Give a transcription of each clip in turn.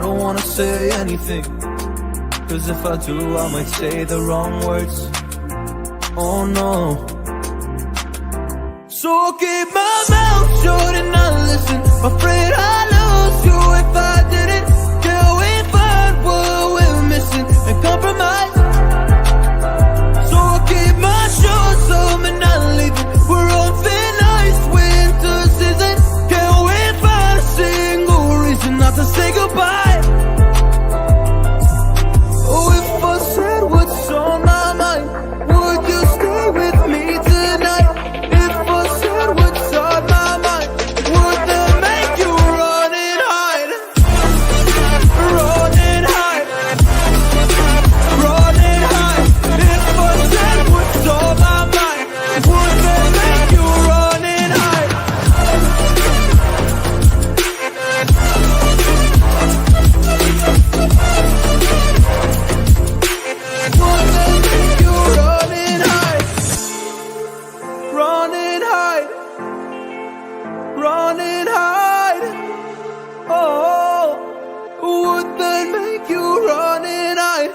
don't wanna say anything, cause if I do I might say the wrong words. Oh no. So I'll keep my mouth shut and not listen. Afraid I lose you if I didn't. Till we find what we're missing and compromise. So I'll keep my shoes on and not leaving. We're on thin ice, winter season. Can't wait for a single reason not to say goodbye. Oh, if I said what's on my mind, would you stay with me tonight? If I said what's on my mind, would that make you run and hide? Run and hide. Run and hide. If I said what's on my mind, would that make you run and hide? Would that make you run and hide? Run and hide. Run and hide. Oh, would that make you run and hide?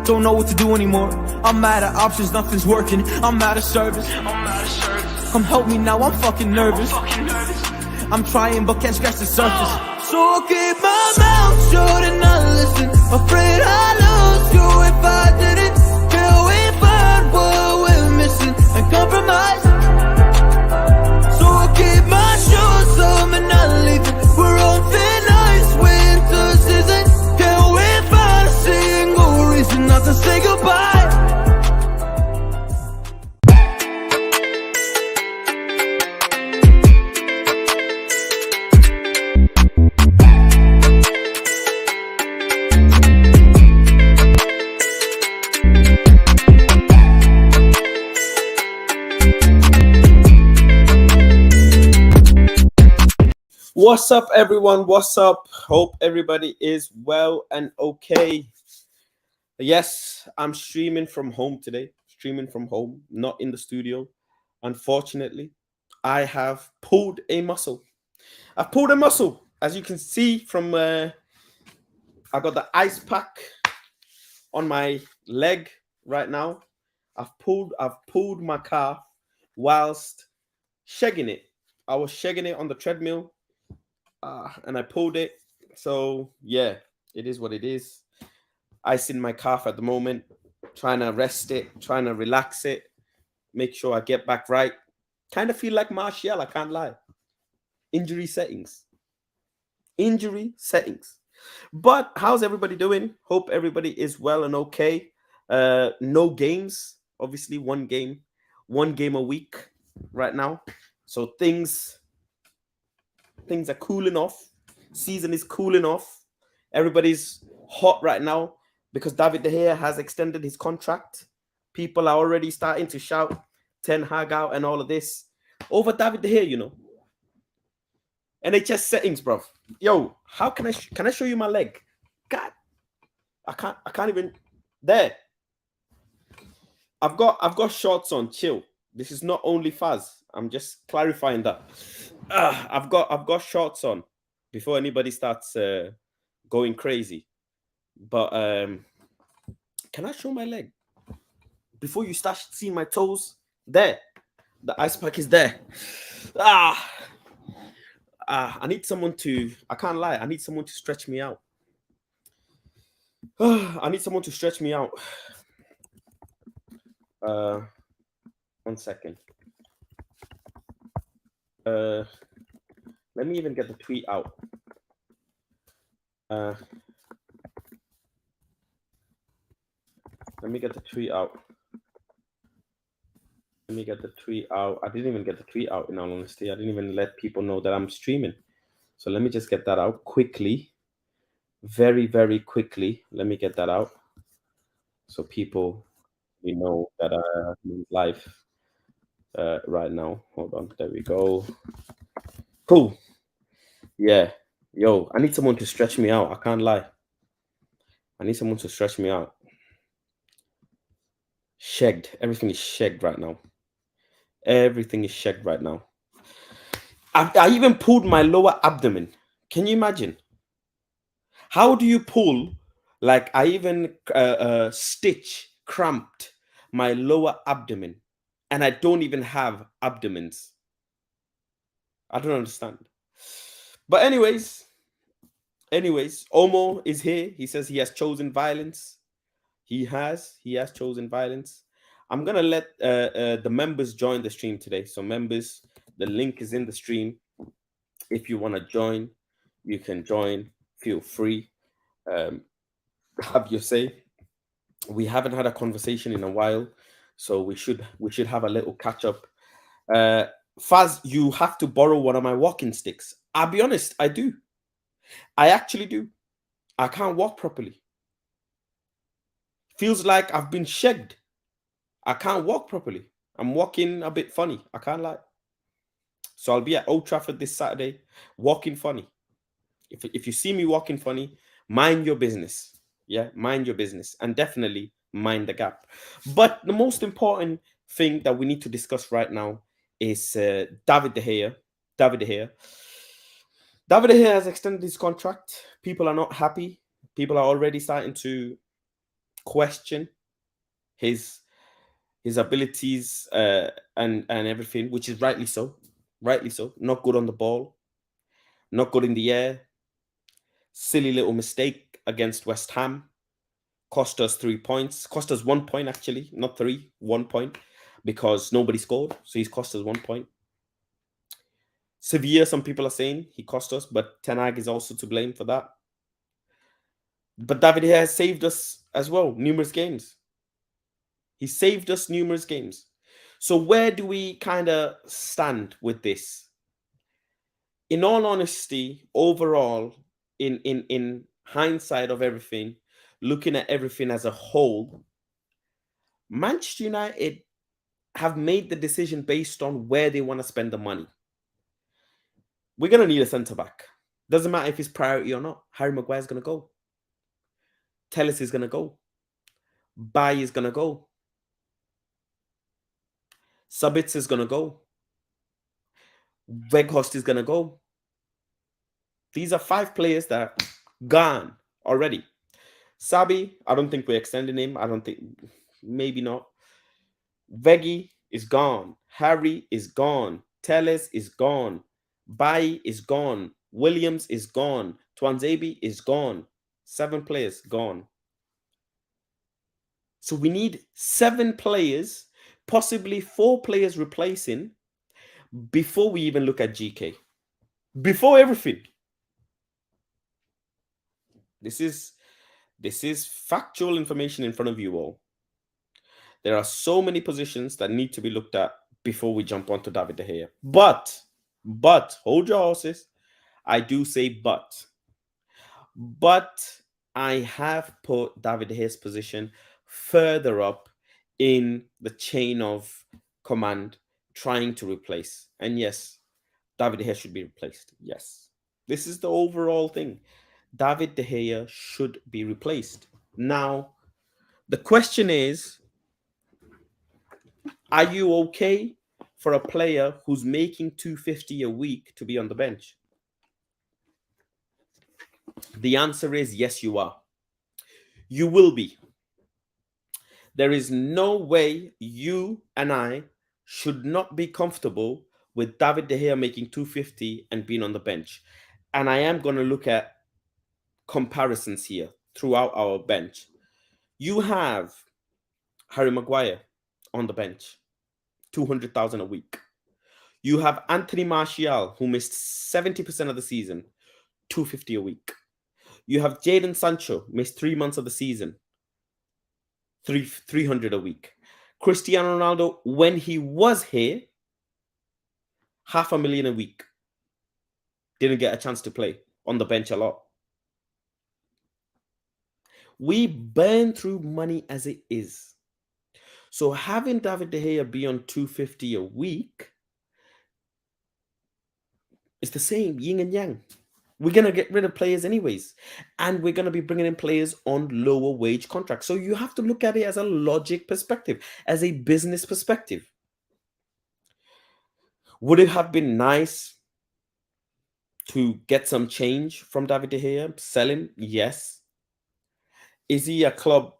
Don't know what to do anymore. I'm mad at options, nothing's working. I'm out of service. Come help me now, I'm fucking nervous. I'm trying but can't scratch the surface. So I'll keep my mouth shut and not listen. Afraid I lose you if I didn't. Till we find what we're missing and compromise. So I'll keep my shoes on and not leaving. We're on thin ice, winter season. Can't wait for a single reason not to say goodbye. What's up, everyone? What's up? Hope everybody is well and okay. Yes, I'm streaming from home today. Streaming from home, not in the studio. Unfortunately, I have pulled a muscle. I've pulled a muscle. As you can see from, I got the ice pack on my leg right now. I've pulled my calf whilst shagging it. I was shagging it on the treadmill. And I pulled it. So yeah, it is what it is. Ice in my calf at the moment, trying to rest it, trying to relax it, make sure I get back right. Kind of feel like Martial, I can't lie. Injury settings. But how's everybody doing? Hope everybody is well and okay. No games, obviously one game a week right now. So things are cooling off. Season is cooling off. Everybody's hot right now because David De Gea has extended his contract. People are already starting to shout Ten Hag out and all of this over David De Gea, you know. NHS settings, bro. Yo, how can I show you my leg? God, I can't even. There. I've got shorts on. Chill. This is not only Faz. I'm just clarifying that. I've got shorts on before anybody starts going crazy. But can I show my leg before you start seeing my toes? There, the ice pack is there. I need someone to. I can't lie. I need someone to stretch me out. I need someone to stretch me out. 1 second. Let me even get the tweet out. Let me get the tweet out. I didn't even get the tweet out, in all honesty. I didn't even let people know that I'm streaming. So let me just get that out quickly. Very, very quickly. Let me get that out. So people, we know that I'm live right now. Hold on. There we go. Cool. Yeah. Yo, I need someone to stretch me out. I can't lie. I need someone to stretch me out. Shagged. Everything is shagged right now. Everything is shagged right now. I even pulled my lower abdomen. Can you imagine? How do you pull? Like I even cramped my lower abdomen, and I don't even have abdomens. I don't understand. But anyways, Omo is here. He says he has chosen violence. He has chosen violence. I'm gonna let the members join the stream today. So members, the link is in the stream. If you want to join, you can join. Feel free. Have your say. We haven't had a conversation in a while, so we should have a little catch up. Faz, you have to borrow one of my walking sticks. I'll be honest, I do. I actually do. I can't walk properly. Feels like I've been shagged. I can't walk properly. I'm walking a bit funny. I can't lie. So I'll be at Old Trafford this Saturday, walking funny. If you see me walking funny, mind your business. Yeah, mind your business, and definitely mind the gap. But the most important thing that we need to discuss right now is David De Gea. David De Gea. David De Gea has extended his contract. People are not happy. People are already starting to question his abilities and everything, which is rightly so. Rightly so. Not good on the ball. Not good in the air. Silly little mistake against West Ham. Cost us 3 points. Cost us 1 point, actually. Not 3, 1 point. Because nobody scored. So he's cost us 1 point. Sevilla, some people are saying he cost us, but Ten Hag is also to blame for that. But David has saved us as well, numerous games. He saved us numerous games. So where do we kind of stand with this? In all honesty, overall, in hindsight of everything, looking at everything as a whole, Manchester United have made the decision based on where they want to spend the money. We're going to need a centre-back. Doesn't matter if it's priority or not. Harry Maguire's going to go. Telles is going to go. Bailly is going to go. Sabitzer is going to go. Weghorst is going to go. These are 5 players that are gone already. Sabi, I don't think we're extending him. I don't think, maybe not. Veggie is gone. Harry is gone. Telles is gone. Bailly is gone. Williams is gone. Twanzebe is gone. 7 players gone. So we need 7 players, possibly 4 players replacing before we even look at GK. Before everything. This is factual information in front of you all. There are so many positions that need to be looked at before we jump onto David De Gea. But, hold your horses. I do say but. But I have put David De Gea's position further up in the chain of command, trying to replace. And yes, David De Gea should be replaced. Yes. This is the overall thing. David De Gea should be replaced. Now, the question is, are you okay for a player who's making 250 a week to be on the bench? The answer is yes, you are. You will be. There is no way you and I should not be comfortable with David De Gea making 250 and being on the bench. And I am going to look at comparisons here throughout our bench. You have Harry Maguire on the bench, 200,000 a week. You have Anthony Martial, who missed 70% of the season, 250 a week. You have Jadon Sancho, missed 3 months of the season, 300 a week. Cristiano Ronaldo, when he was here, 500,000 a week. Didn't get a chance to play, on the bench a lot. We burn through money as it is. So having David De Gea be on 250 a week is the same, yin and yang. We're going to get rid of players anyways. And we're going to be bringing in players on lower wage contracts. So you have to look at it as a logic perspective, as a business perspective. Would it have been nice to get some change from David De Gea? Sell him? Yes. Is he a club?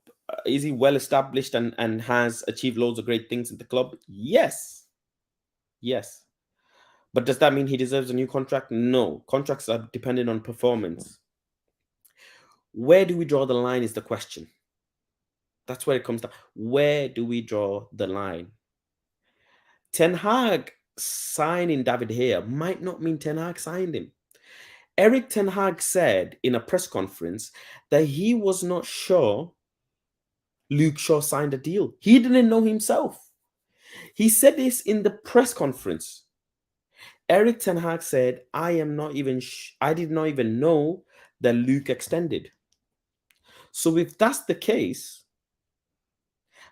Is he well established and has achieved loads of great things in the club? Yes. Yes. But does that mean he deserves a new contract? No. Contracts are dependent on performance. Where do we draw the line is the question. That's where it comes down. Where do we draw the line? Ten Hag signing David De Gea might not mean Ten Hag signed him. Eric Ten Hag said in a press conference that he was not sure Luke Shaw signed a deal. He didn't know himself. He said this in the press conference. Eric Ten Hag said, I did not even know that Luke extended. So if that's the case,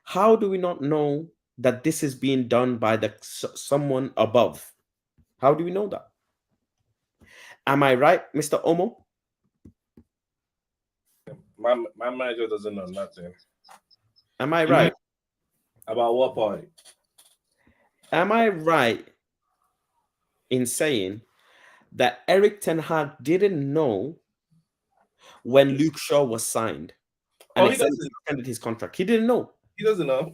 how do we not know that this is being done by someone above? How do we know that? Am I right, Mr. Omo? My manager doesn't know nothing. Am I right? About what point? Am I right in saying that Eric Ten Hag didn't know when Luke Shaw was signed and extended his contract? He didn't know. He doesn't know.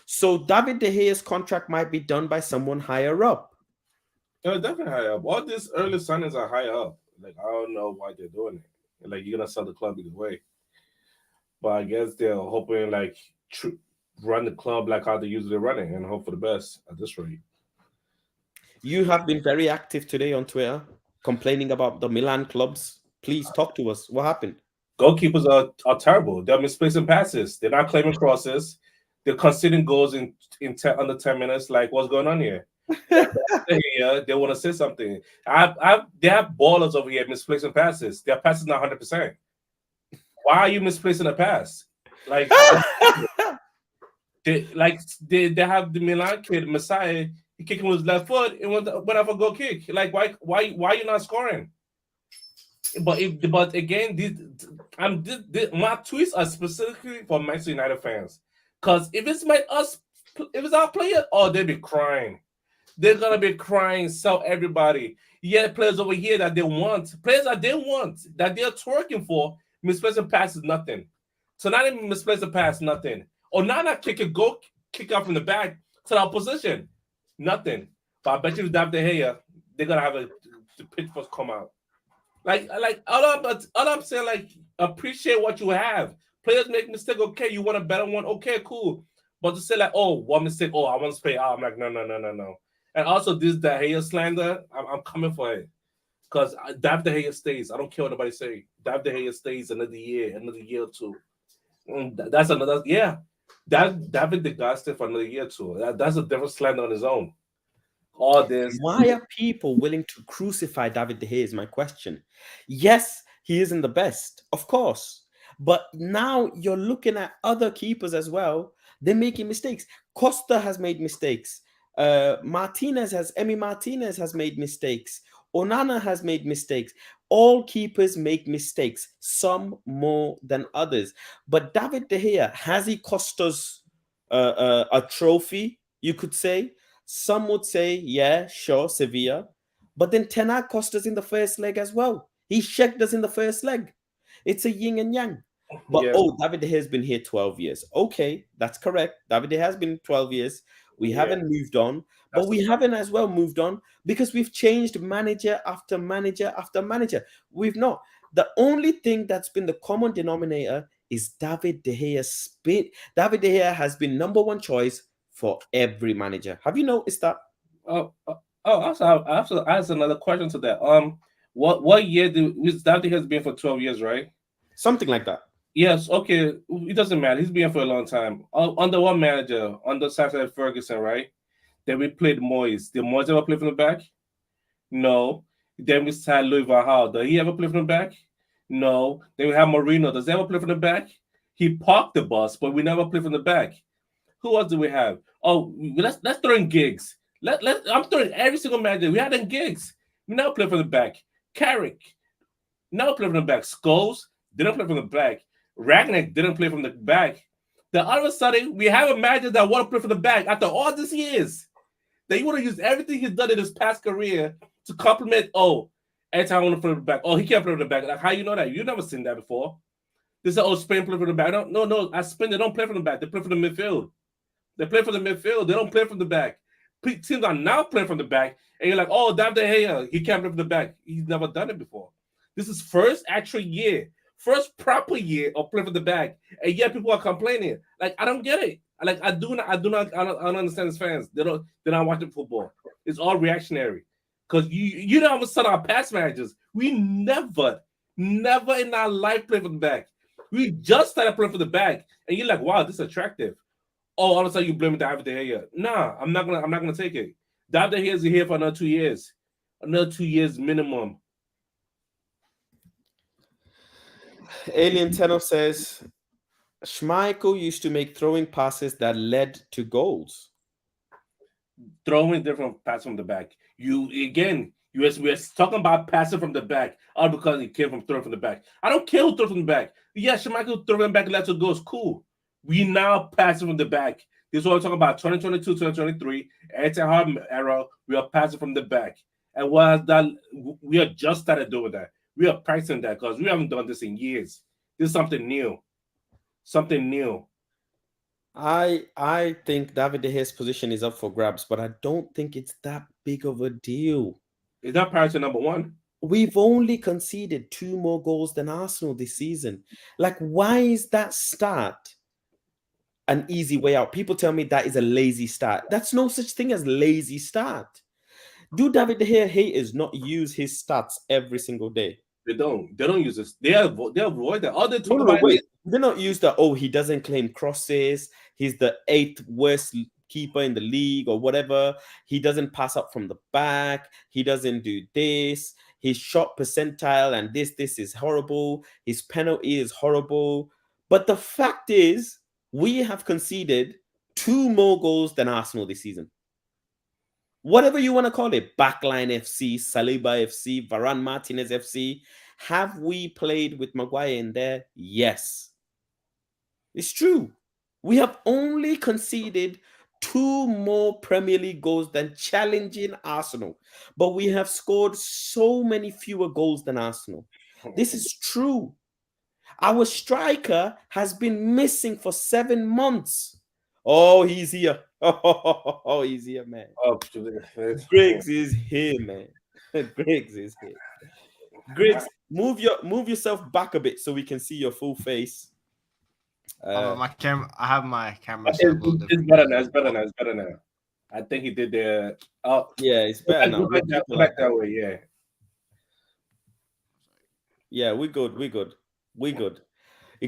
So David De Gea's contract might be done by someone higher up. Definitely higher up. All these early signings are higher up. Like, I don't know why they're doing it. Like, you're gonna sell the club either way. But I guess they're hoping like run the club like how they usually run it and hope for the best at this rate. You have been very active today on Twitter, complaining about the Milan clubs. Please talk to us. What happened? Goalkeepers are terrible. They're misplacing passes. They're not claiming crosses. They're conceding goals in under 10 minutes. Like, what's going on here? They want to say something. They have ballers over here misplacing passes. Their passes not 100%. Why are you misplacing a pass? Like, they have the Milan kid Messiah. He kicking with his left foot and went off a goal kick. Like, why you not scoring? But again, my tweets are specifically for Manchester United fans. Because if it's our player, oh, they'd be crying. They're gonna be crying. Sell everybody. Yeah, players over here that they want, that they're twerking for. Misplacing pass is nothing. So not even misplace a pass, nothing. Or not kick out from the back to the opposition, nothing. But I bet you David De Gea, they're gonna have the pitchforks come out. Like all I'm saying, like, appreciate what you have. Players make mistakes, okay. You want a better one, okay, cool. But to say like, oh, one mistake, oh, I want to play out, I'm like, no. And also this De Gea slander, I'm coming for it. Because David De Gea stays. I don't care what nobody say. David De Gea stays another year or two. That's another, yeah. David De Gea stay for another year or two. That's a different slander on his own. All this. Why are people willing to crucify David De Gea is my question. Yes, he isn't the best, of course. But now you're looking at other keepers as well. They're making mistakes. Costa has made mistakes. Emi Martinez has made mistakes. Onana has made mistakes. All keepers make mistakes, some more than others. But David De Gea, has he cost us a trophy, you could say? Some would say, yeah, sure, Sevilla. But then Ten Hag cost us in the first leg as well. He shagged us in the first leg. It's a yin and yang. But, David De Gea has been here 12 years. Okay, that's correct. David De Gea has been 12 years. We haven't moved on. But we haven't as well moved on because we've changed manager after manager after manager. We've not. The only thing that's been the common denominator is David De Gea's spin. David De Gea has been number one choice for every manager. Have you noticed that? Also, I have to ask another question to that. What year David De Gea has been for 12 years, right? Something like that. Yes, okay. It doesn't matter. He's been here for a long time. Under one manager, under Sir Ferguson, right? Then we played Moyes. Did Moyes ever play from the back? No. Then we had Louis van Gaal. Did he ever play from the back? No. Then we have Mourinho. Does he ever play from the back? He parked the bus, but we never play from the back. Who else do we have? Oh, let's throw in Giggs. I'm throwing every single manager. We had in Giggs. We never play from the back. Carrick. Never play from the back. Scholes didn't play from the back. Ragnick didn't play from the back. Then all of a sudden, we have a manager that want to play from the back after all these years. That he want to use everything he's done in his past career to compliment, Every time I want to flip the back, oh, he can't flip the back. Like, how you know that? You never seen that before. This is Spain play from the back. No. I Spain, they don't play from the back. They play from the midfield. They play from the midfield. They don't play from the back. Teams are now playing from the back, and you're like, oh, David De Gea, he can't play from the back. He's never done it before. This is first actual year, first proper year of playing from the back, and yet people are complaining. Like, I don't get it. Like, I don't understand as fans. They're not watching football. It's all reactionary. Because you don't understand our past managers. We never in our life play from the back. We just started playing for the back, and you're like, wow, this is attractive. Oh, all of a sudden you blame David De Gea. Nah, I'm not gonna take it. David De Gea is here for another 2 years. Another 2 years minimum. Alien Tenor says Schmeichel used to make throwing passes that led to goals. Throwing different passes from the back. We're talking about passing from the back, all because he came from throwing from the back. I don't care who throws from the back. Yeah, Schmeichel throwing from the back led to goals. Cool. We now passing from the back. This is what we're talking about. 2022, 2023, Ten Hag era. We are passing from the back. And what has that? We are just started doing that. We are practicing that because we haven't done this in years. This is something new. Something new. I think David De Gea's position is up for grabs, but I don't think it's that big of a deal. Is that priority number one? We've only conceded 2 more goals than Arsenal this season. Like, why is that start an easy way out? People tell me that is a lazy start. That's no such thing as lazy start. Do David De Gea haters not use his stats every single day? They don't use this. They avoid that. All they talk No, about wait. They don't use that. Oh, he doesn't claim crosses. He's the 8th worst keeper in the league or whatever. He doesn't pass up from the back. He doesn't do this. His shot percentile and this is horrible. His penalty is horrible. But the fact is, we have conceded 2 more goals than Arsenal this season. Whatever you want to call it, Backline FC, Saliba FC, Varane Martinez FC. Have we played with Maguire in there? Yes. It's true. We have only conceded 2 more Premier League goals than challenging Arsenal, but we have scored so many fewer goals than Arsenal. This is true. Our striker has been missing for 7 months. Oh, he's here. Oh, he's here, man. Oh, Griggs is here, man. Griggs is here. Griggs, move yourself back a bit so we can see your full face. My camera. I have my camera. It's better now. It's better now. I think he did the. Oh, yeah, it's better now. Go back that way. Yeah. Yeah, we're good.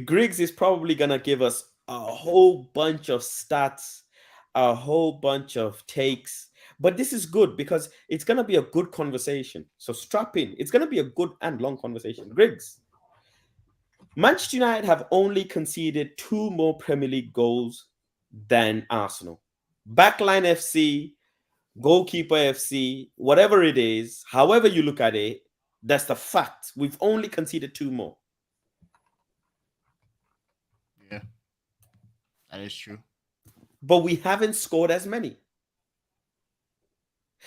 Griggs is probably gonna give us a whole bunch of stats, a whole bunch of takes. But this is good because it's going to be a good conversation. So strap in. It's going to be a good and long conversation. Griggs, Manchester United have only conceded 2 more Premier League goals than Arsenal. Backline FC, goalkeeper FC, whatever it is, however you look at it, that's the fact. We've only conceded 2 more. Yeah, that is true. But we haven't scored as many.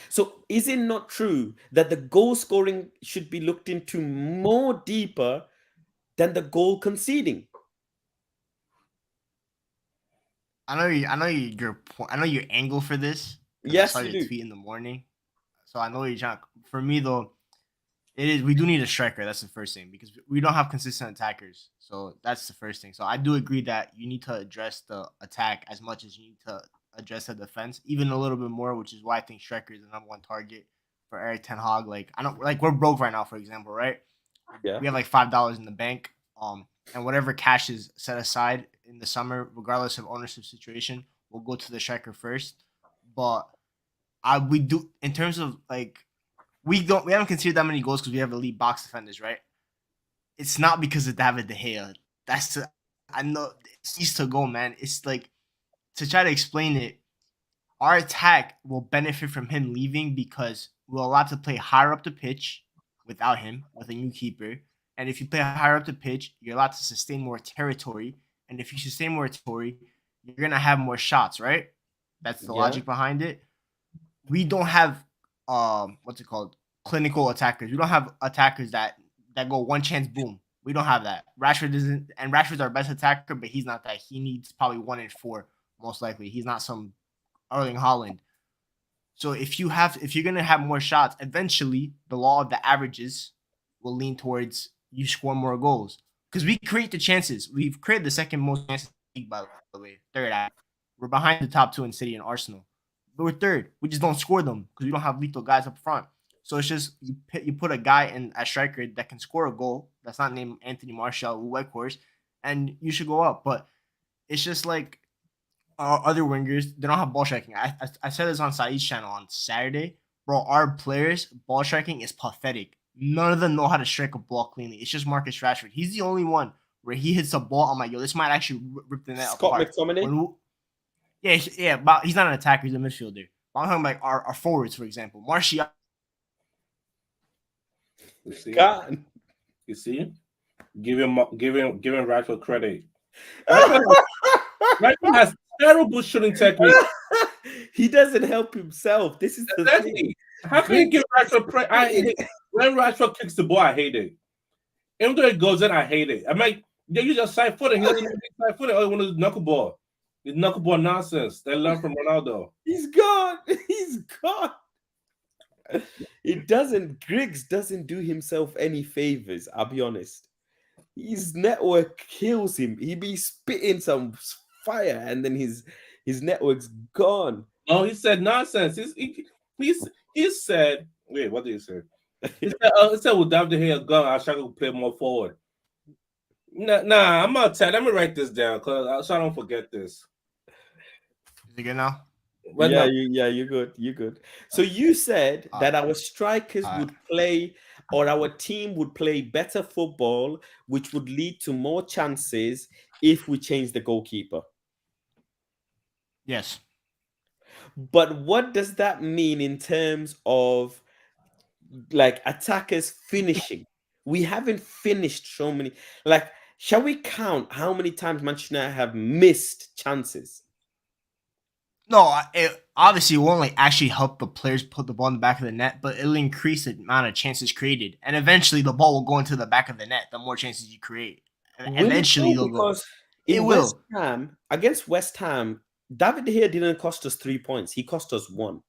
So is it not true that the goal scoring should be looked into more deeper than the goal conceding? I know your angle for this. Yes, I saw your tweet in the morning, so I know you're trying. For me though, we do need a striker. That's the first thing because we don't have consistent attackers. So that's the first thing. So I do agree that you need to address the attack as much as you need to address the defense, even a little bit more, which is why I think striker is the number 1 target for Eric Ten Hag. Like we're broke right now, for example, right? Yeah. We have like $5 in the bank, and whatever cash is set aside in the summer, regardless of ownership situation, we'll go to the striker first. But we do in terms of like we haven't conceded that many goals because we have elite box defenders, right? It's not because of David De Gea. I know it needs to go, man. It's like to try to explain it, our attack will benefit from him leaving because we're allowed to play higher up the pitch without him, with a new keeper. And if you play higher up the pitch, you're allowed to sustain more territory. And if you sustain more territory, you're going to have more shots, right? That's the logic behind it. We don't have, what's it called? clinical attackers. We don't have attackers that go one chance, boom. We don't have that. Rashford isn't, and Rashford's our best attacker, but he's not that. He needs probably 1 in 4, most likely. He's not some Erling Haaland. So if you're gonna have more shots, eventually the law of the averages will lean towards you score more goals. Because we create the chances. We've created the second most chances in the league, by the way. Third. We're behind the top 2 in City and Arsenal. But we're third. We just don't score them because we don't have lethal guys up front. So it's just you put a guy in a striker that can score a goal that's not named Anthony Martial or Weghorst, and you should go up. But it's just like other wingers, they don't have ball striking. I said this on Saeed's channel on Saturday. Bro, our players' ball striking is pathetic. None of them know how to strike a ball cleanly. It's just Marcus Rashford. He's the only one where he hits a ball. I'm like, yo, this might actually rip the net Scott apart. McTominay? Yeah, but he's not an attacker. He's a midfielder. But I'm talking about our forwards, for example. Martial. You see? God. You see? Giving Rashford credit. Rashford has terrible shooting technique. He doesn't help himself. This is the thing. How can you give Rashford credit? When Rashford kicks the ball, I hate it. Even though it goes in, I hate it. I'm like, yeah, you just side footed. He doesn't even side footed. All he wants is knuckleball. It's knuckleball nonsense. They learn from Ronaldo. He's gone. He's gone. Griggs doesn't do himself any favors, I'll be honest. His network kills him. He be spitting some fire and then his network's gone. No, he said nonsense. He said, wait, what did he say? He said with David De Gea gone, I should play more forward. Nah, I'm gonna tell. Let me write this down so I don't forget this. Is it good now? But no, You're good. You're good. So you said that our strikers would play, or our team would play better football, which would lead to more chances if we change the goalkeeper. Yes. But what does that mean in terms of like attackers finishing? We haven't finished so many. Like, shall we count how many times Manchester United have missed chances? No, it obviously won't like actually help the players put the ball in the back of the net, but it'll increase the amount of chances created, and eventually the ball will go into the back of the net. The more chances you create, and eventually they'll go. It will. West Ham, against West Ham, David De Gea didn't cost us 3 points. He cost us 1.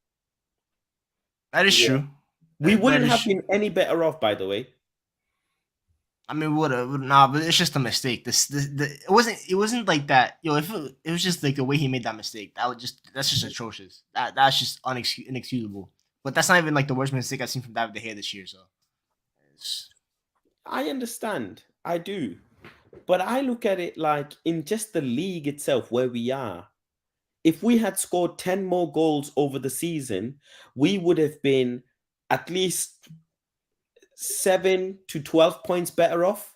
That is true. We wouldn't have been any better off, by the way. I mean, but it's just a mistake. It wasn't like that. If it was just like the way he made that mistake, that's just atrocious. That's just inexcusable. But that's not even like the worst mistake I've seen from David De Gea this year. So, I understand, I do, but I look at it like in just the league itself, where we are. If we had scored 10 more goals over the season, we would have been at least 7 to 12 points better off.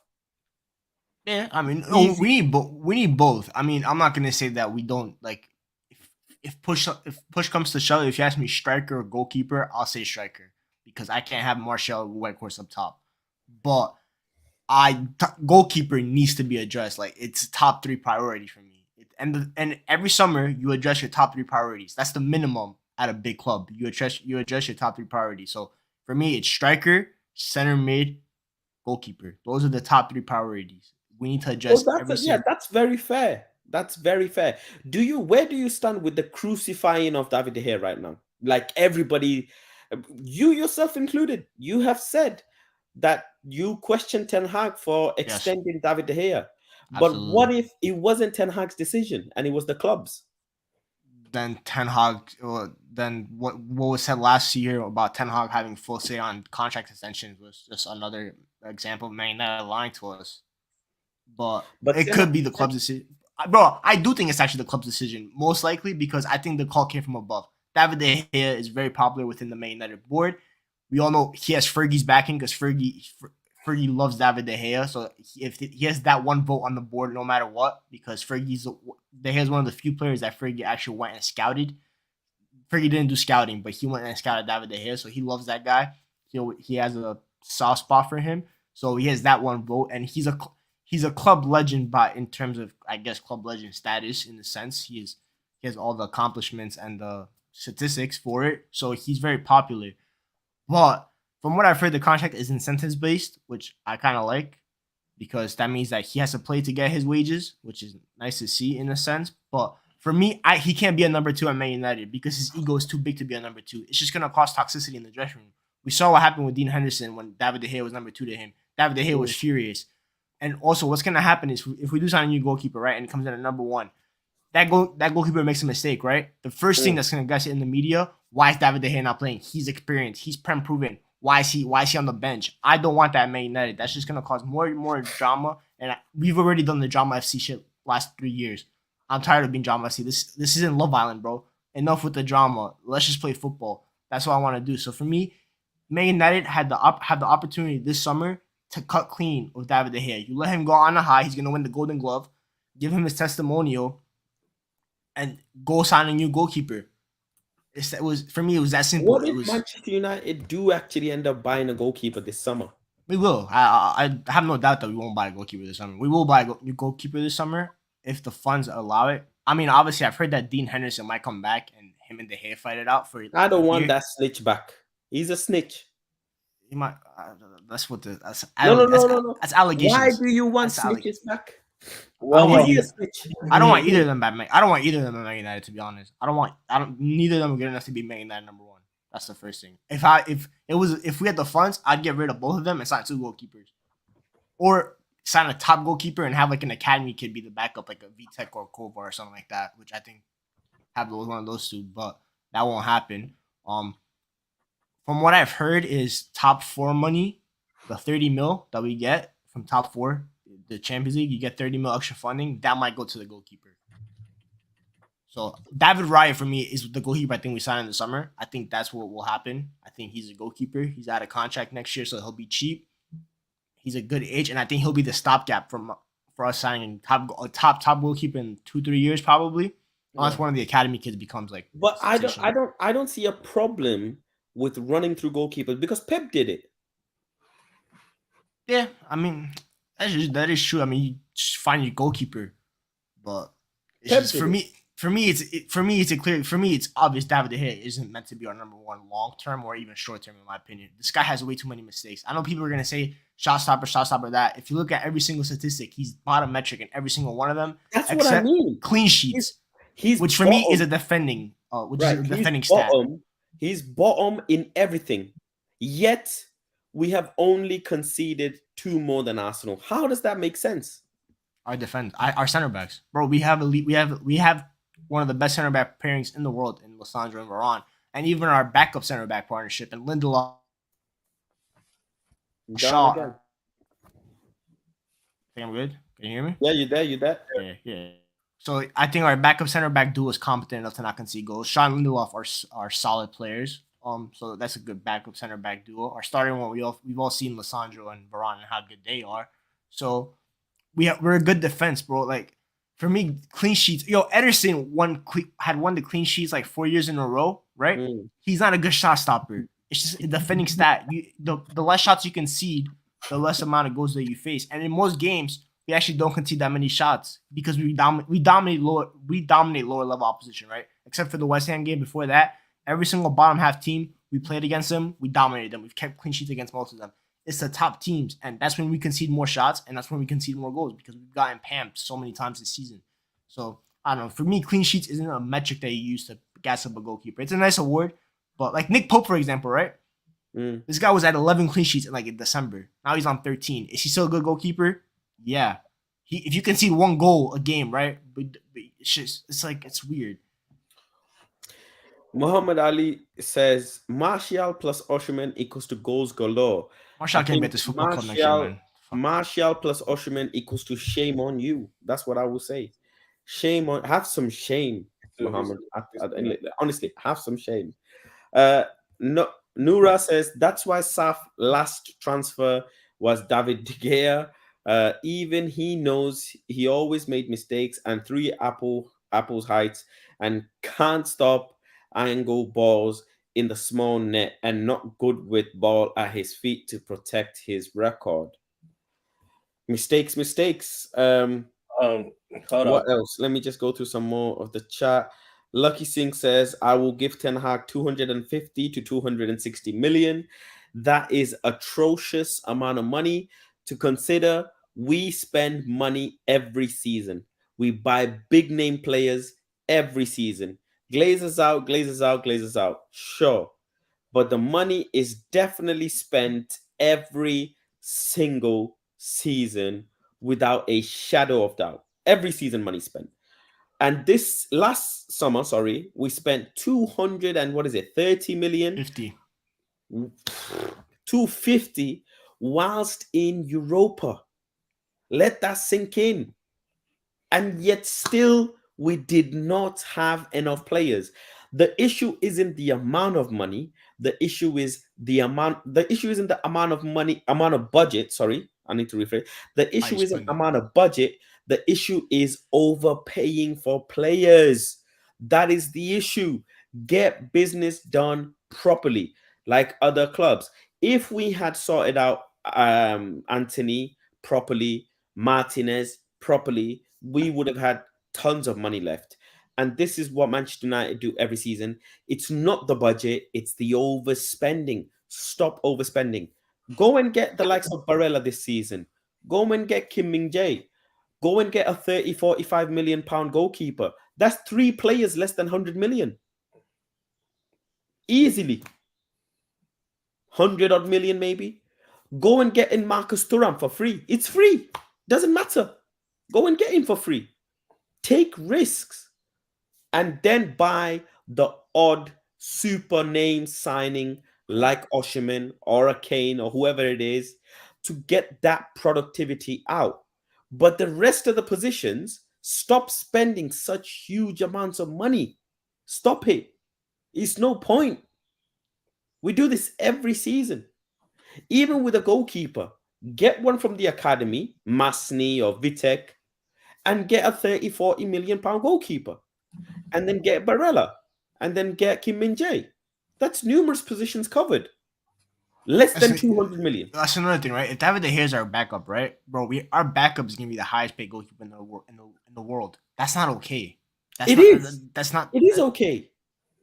Yeah, I mean, we need both. I mean, I'm not gonna say that we don't like. If push comes to shove, if you ask me striker or goalkeeper, I'll say striker because I can't have Martial or Weghorst up top. But goalkeeper needs to be addressed. Like it's top 3 priority for me. And every summer you address your top 3 priorities. That's the minimum at a big club. You address your top 3 priorities. So for me, it's striker, center mid, goalkeeper. Those are the top 3 priorities. We need to adjust. That's very fair. That's very fair. Where do you stand with the crucifying of David De Gea right now? Like everybody, you yourself included, you have said that you question Ten Hag for extending David De Gea. But what if it wasn't Ten Hag's decision and it was the club's? Then Ten Hag, then what was said last year about Ten Hag having full say on contract extensions was just another example of Man United lying to us. But it could be the club's decision. Bro, I do think it's actually the club's decision, most likely because I think the call came from above. David De Gea is very popular within the Man United board. We all know he has Fergie's backing because Fergie loves David De Gea. So if he has that one vote on the board, no matter what, because De Gea is one of the few players that Fergie actually went and scouted. Fergie didn't do scouting, but he went and scouted David De Gea, so he loves that guy. He has a soft spot for him, so he has that one vote, and he's a club legend in terms of, I guess, club legend status in the sense he has all the accomplishments and the statistics for it, so he's very popular. But from what I've heard, the contract is incentives based, which I kind of like because that means that he has to play to get his wages, which is nice to see in a sense. But for me, he can't be a number 2 at Man United because his ego is too big to be a number 2. It's just gonna cause toxicity in the dressing room. We saw what happened with Dean Henderson when David De Gea was number 2 to him. David De Gea was furious. And also, what's gonna happen is if we do sign a new goalkeeper, right, and it comes in at number 1, that goalkeeper makes a mistake, right? The first thing that's gonna get it in the media, why is David De Gea not playing? He's experienced, he's prem proven. Why is he on the bench? I don't want that at Man United. That's just gonna cause more drama. And we've already done the drama FC shit last 3 years. I'm tired of being drama FC. This isn't Love Island, bro. Enough with the drama. Let's just play football. That's what I want to do. So for me, Man United had the opportunity this summer to cut clean with David De Gea. You let him go on a high. He's gonna win the Golden Glove. Give him his testimonial, and go sign a new goalkeeper. It was that simple. What if Manchester United do actually end up buying a goalkeeper this summer? We will. I have no doubt that we won't buy a goalkeeper this summer. We will buy a new goalkeeper this summer if the funds allow it. I mean, obviously, I've heard that Dean Henderson might come back and him and De Gea fight it out for. I don't want that snitch back. He's a snitch. He might. That's what the. No. That's allegations. Why do you want snitches back? I don't want either of them back. I don't want either of them at Man United, to be honest. Neither of them are good enough to be Man United number 1. That's the first thing. If we had the funds, I'd get rid of both of them and sign 2 goalkeepers, or sign a top goalkeeper and have like an academy kid be the backup, like a Vitek or Kova or something like that, which I think have one of those 2, but that won't happen. From what I've heard is top 4 money, the 30 mil that we get from top 4, the Champions League, you get 30 mil extra funding. That might go to the goalkeeper. So David Raya for me is the goalkeeper I think we sign in the summer. I think that's what will happen. I think he's a goalkeeper. He's out of contract next year, so he'll be cheap. He's a good age, and I think he'll be the stopgap for us signing a top goalkeeper in 2-3 years probably. Unless one of the academy kids becomes like. But I don't see a problem with running through goalkeepers because Pep did it. Yeah, I mean that is true. I mean, you just find your goalkeeper, but it's just, for me, it's obvious David De Gea isn't meant to be our number 1 long term or even short term in my opinion. This guy has way too many mistakes. I know people are gonna say shot stopper. That if you look at every single statistic, he's bottom metric in every single one of them. That's what I mean. Clean sheets, which for me is a defending, stat. He's bottom in everything. Yet we have only conceded 2 more than Arsenal. How does that make sense? Our center backs, bro. We have one of the best center back pairings in the world in Lissandro and Varane, and even our backup center back partnership and Lindelof. Shaw. I think I'm good. Can you hear me? Yeah, you there. Yeah. So I think our backup center back duo is competent enough to not concede goals. Shaw and Lindelof are solid players. So that's a good backup center back duo. Our starting one, we've all seen Lissandro and Varane and how good they are. So we're a good defense, bro. Like for me, clean sheets. Ederson had won the clean sheets like 4 years in a row, right? He's not a good shot stopper. It's just a defending stat. The less shots you concede, the less amount of goals that you face. And in most games, we actually don't concede that many shots because we dominate lower level opposition, right? Except for the West Ham game before that, every single bottom half team we played against them, we dominated them. We've kept clean sheets against most of them. It's the top teams, and that's when we concede more shots, and that's when we concede more goals because we've gotten pammed so many times this season. So I don't know. For me, clean sheets isn't a metric that you use to gas up a goalkeeper. It's a nice award, but like Nick Pope, for example, right? This guy was at 11 clean sheets in December. Now he's on 13. Is he still a good goalkeeper? Yeah. If you concede 1 goal a game, right? But it's weird. Muhammad Ali says Martial plus Osimhen equals to goals galore. Martial can't get this football club next year, man. Martial plus Osimhen equals to shame on you. That's what I will say. Have some shame, Muhammad. Honestly, have some shame. Noura says that's why Saf's last transfer was David De Gea. Even he knows he always made mistakes and 3 apples heights and can't stop angle balls in the small net and not good with ball at his feet to protect his record. Mistakes. What else? Let me just go through some more of the chat. Lucky Singh says, I will give Ten Hag 250 to 260 million. That is atrocious amount of money to consider. We spend money every season. We buy big name players every season. Glazers out, Glazers out, Glazers out. Sure. But the money is definitely spent every single season without a shadow of doubt. Every season money spent. And this last summer, sorry, we spent 200 and what is it, 30 million? 50. 250 whilst in Europa. Let that sink in. And yet still we did not have enough players. The issue isn't the amount of money. The issue is the issue isn't the amount of money, amount of budget. Sorry, I need to rephrase. The issue isn't spend it. amount of budget. The issue is overpaying for players. That is the issue. Get business done properly, like other clubs. If we had sorted out Anthony properly, Martinez properly, we would have had tons of money left. And this is what Manchester United do every season. It's not the budget, it's the overspending. Stop overspending. Go and get the likes of Barella this season. Go and get Kim Min-jae. Go and get a 30, 45 million pound goalkeeper. That's 3 players less than 100 million. Easily. 100 odd million maybe. Go and get in Marcus Thuram for free. It's free. Doesn't matter. Go and get him for free. Take risks. And then buy the odd super name signing like Osimhen or a Kane or whoever it is to get that productivity out. But the rest of the positions, stop spending such huge amounts of money. Stop it. It's no point. We do this every season. Even with a goalkeeper, get one from the academy, Masni or Vitek, and get a 30, 40 million pound goalkeeper. And then get Barella. And then get Kim Min-jae. That's numerous positions covered. Less than 200 million. That's another thing, right? If David De Gea is our backup, right, bro, our backup is gonna be the highest paid goalkeeper in the world. That's not okay. It is. That's not. It is okay.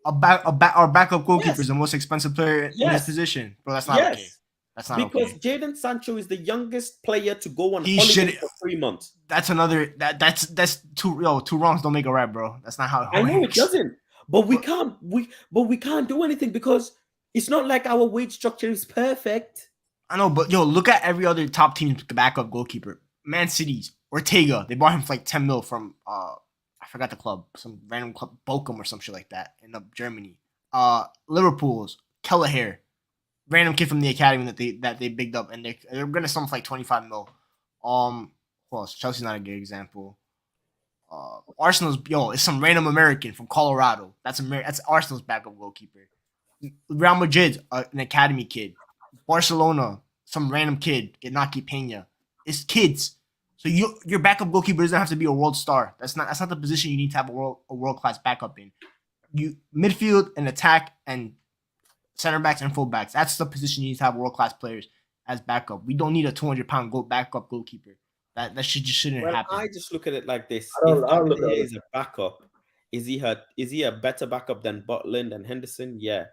Our backup goalkeeper Yes. is the most expensive player in his Yes. position, bro. That's not Yes. okay. That's not Because okay. Jadon Sancho is the youngest player to go on He holiday should- for 3 months. That's another. That's two wrongs don't make a right, bro. That's not how it I know it works. doesn't, but we can't do anything because it's not like our wage structure is perfect. I know, but look at every other top team's backup goalkeeper. Man City's Ortega. They bought him for like 10 mil from I forgot the club, some random club, Bochum or some shit like that in Germany. Liverpool's Kelleher, random kid from the academy that they bigged up, and they're gonna sell him for like 25 mil. Who else? Chelsea's not a good example. Arsenal's it's some random American from Colorado. That's Arsenal's backup goalkeeper. Real Madrid, an academy kid. Barcelona, some random kid, Inaki Pena. It's kids. So your backup goalkeeper doesn't have to be a world star. That's not the position you need to have a world class backup in. You midfield and attack and center backs and full backs. That's the position you need to have world class players as backup. We don't need a 200-pound backup goalkeeper. That shouldn't happen. I just look at it like this: I if don't look David at De Gea it. is a backup, is he a better backup than Butland and Henderson? Yeah.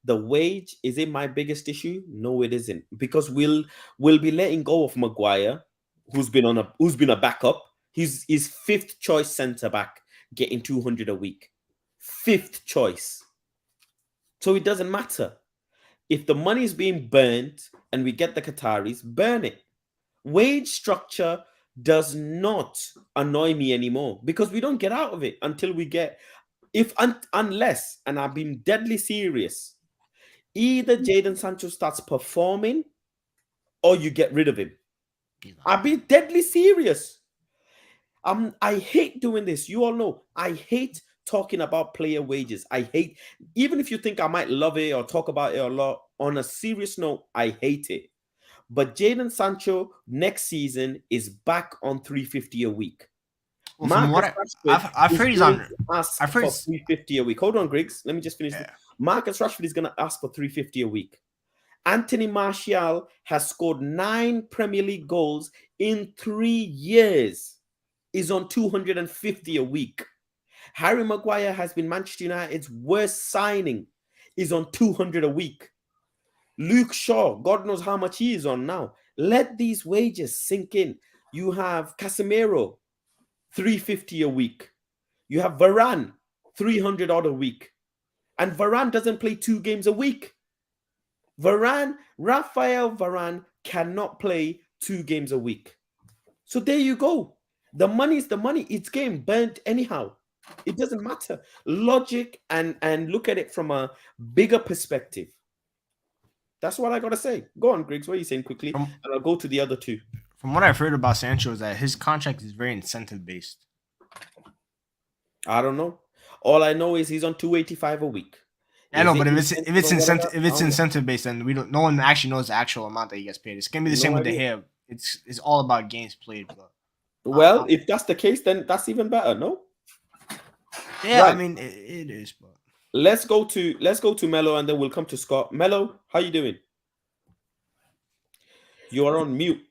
The wage, is it my biggest issue? No, it isn't, because we'll be letting go of Maguire, who's been a backup. He's 5th choice centre back, getting 200 a week. 5th choice. So it doesn't matter. If the money is being burnt and we get the Qataris, burn it. Wage structure does not annoy me anymore because we don't get out of it until we get, unless, and I've been deadly serious, either Jadon Sancho starts performing or you get rid of him. I've been deadly serious. I hate doing this. You all know I hate talking about player wages. I hate, even if you think I might love it or talk about it a lot, on a serious note, I hate it. But Jadon Sancho next season is back on 350 a week. Well, from what I've heard, he's on. I've heard 350 a week. Hold on, Griggs. Let me just finish. Yeah. Marcus Rashford is going to ask for 350 a week. Anthony Martial has scored 9 Premier League goals in 3 years. Is on 250 a week. Harry Maguire has been Manchester United's worst signing. Is on 200 a week. Luke Shaw, God knows how much he is on now. Let these wages sink in. You have Casemiro, 350 a week. You have Varane, 300 odd a week. And Varane doesn't play 2 games a week. Rafael Varane cannot play 2 games a week. So there you go. The money is the money. It's getting burnt anyhow. It doesn't matter. Logic and look at it from a bigger perspective. That's what I gotta say. Go on, Griggs. What are you saying quickly? And I'll go to the other two. From what I've heard about Sancho is that his contract is very incentive based. I don't know. All I know is he's on 285 a week. I know, but if it's incentive based, then no one actually knows the actual amount that he gets paid. It's gonna be the same with De Gea. It's all about games played. But, well, if that's the case, then that's even better, no? Yeah, right. I mean it is, but let's go to Mello and then we'll come to Scott. Mello, how you doing? You are on mute.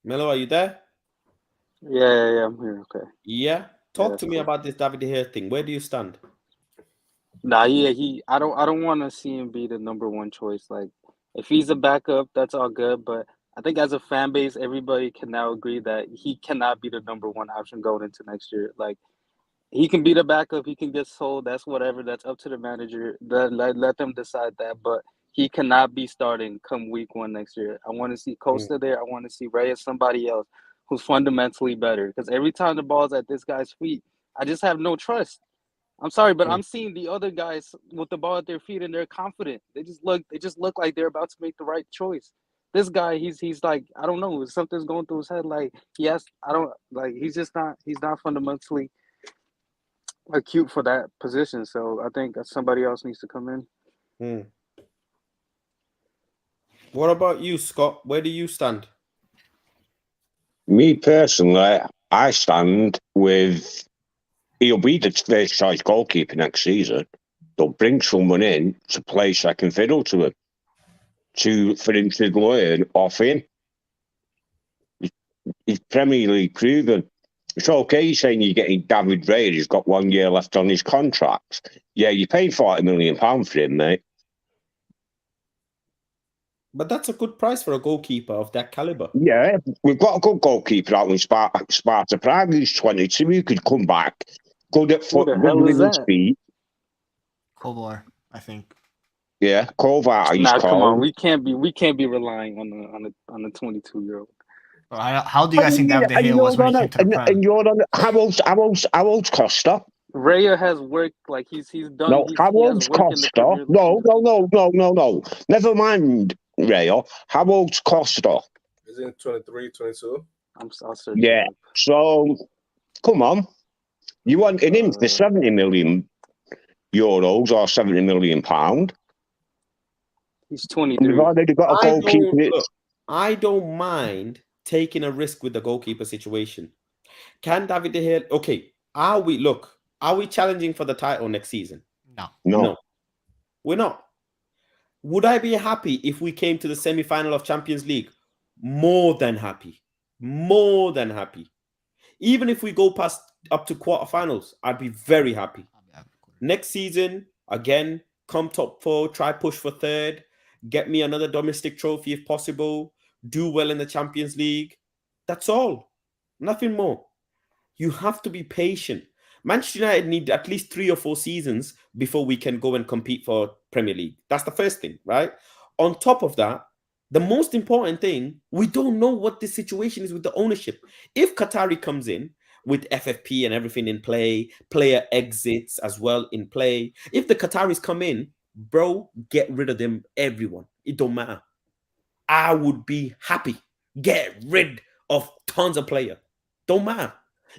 Mello, are you there? Yeah, I'm here. Okay. Yeah. Talk to me about this David De Gea thing. Where do you stand? Nah, I don't want to see him be the number one choice. Like, if he's a backup, that's all good. But I think as a fan base, everybody can now agree that he cannot be the number one option going into next year. Like, he can be the backup. He can get sold. That's whatever. That's up to the manager. Let them decide that. But he cannot be starting come week 1 next year. I want to see Costa there. I want to see Reyes, somebody else who's fundamentally better. Because every time the ball's at this guy's feet, I just have no trust. I'm sorry, but I'm seeing the other guys with the ball at their feet and they're confident. They just look like they're about to make the right choice. This guy, he's like, I don't know, something's going through his head. Like, he's not fundamentally acute for that position. So I think somebody else needs to come in. What about you, Scott? Where do you stand? Me personally, I stand with he'll be the first choice goalkeeper next season. They'll bring someone in to play second fiddle to him, for him to learn off him. He's Premier League proven. It's okay saying you're getting David Raya, he's got 1 year left on his contract. Yeah, you paid £40 million for him, mate. But that's a good price for a goalkeeper of that caliber. Yeah, we've got a good goalkeeper out in Sparta Prague who's 22. He could come back, good at foot, good with his feet. Kovar, I think. Yeah, Kovar. Nah, come on, we can't be relying on the 22-year-old. How do you guys think David De Gea was when he came to the Prem? And you're on how old's Costa? Raya has worked, like he's done. No, how old's Costa? No. Never mind, Raya. How old's Costa? Is it 23, 22? I'll search. Yeah. So, come on. You wanted him for 70 million euros or 70 million pound? He's 23. You've already got a goalkeeper. I don't mind taking a risk with the goalkeeper situation. Can David De Gea? Okay, are we challenging for the title next season? No. We're not. Would I be happy if we came to the semi-final of Champions League? More than happy. Even if we go past up to quarterfinals, I'd be very happy. Next season, again, come top 4, try push for 3rd, get me another domestic trophy if possible, do well in the Champions League. That's all. Nothing more. You have to be patient. Manchester United need at least 3 or 4 seasons before we can go and compete for Premier League. That's the first thing, right? On top of that, the most important thing, we don't know what the situation is with the ownership. If Qatari comes in with FFP and everything in play, player exits as well in play. If the Qataris come in, bro, get rid of them, everyone. It don't matter. I would be happy. Get rid of tons of players. Don't matter.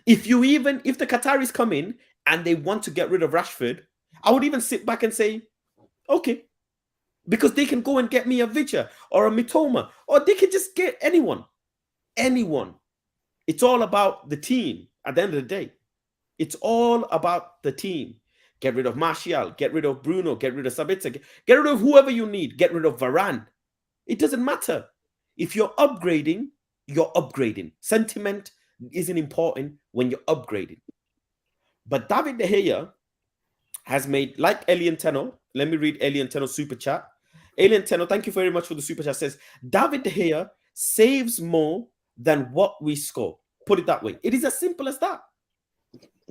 If the Qataris come in and they want to get rid of Rashford, I would even sit back and say, okay, because they can go and get me a Vicha or a Mitoma, or they can just get anyone. It's all about the team at the end of the day. It's all about the team. Get rid of Martial, get rid of Bruno, get rid of Sabitzer, get rid of whoever you need, get rid of Varane. It doesn't matter. If you're upgrading, you're upgrading. Sentiment isn't important when you're upgrading. But David De Gea has made, like Elian Tenno, Let me read Alien Tenno's super chat. Alien Tenno, thank you very much for the super chat. Says David De Gea saves more than what we score. Put it that way. It is as simple as that.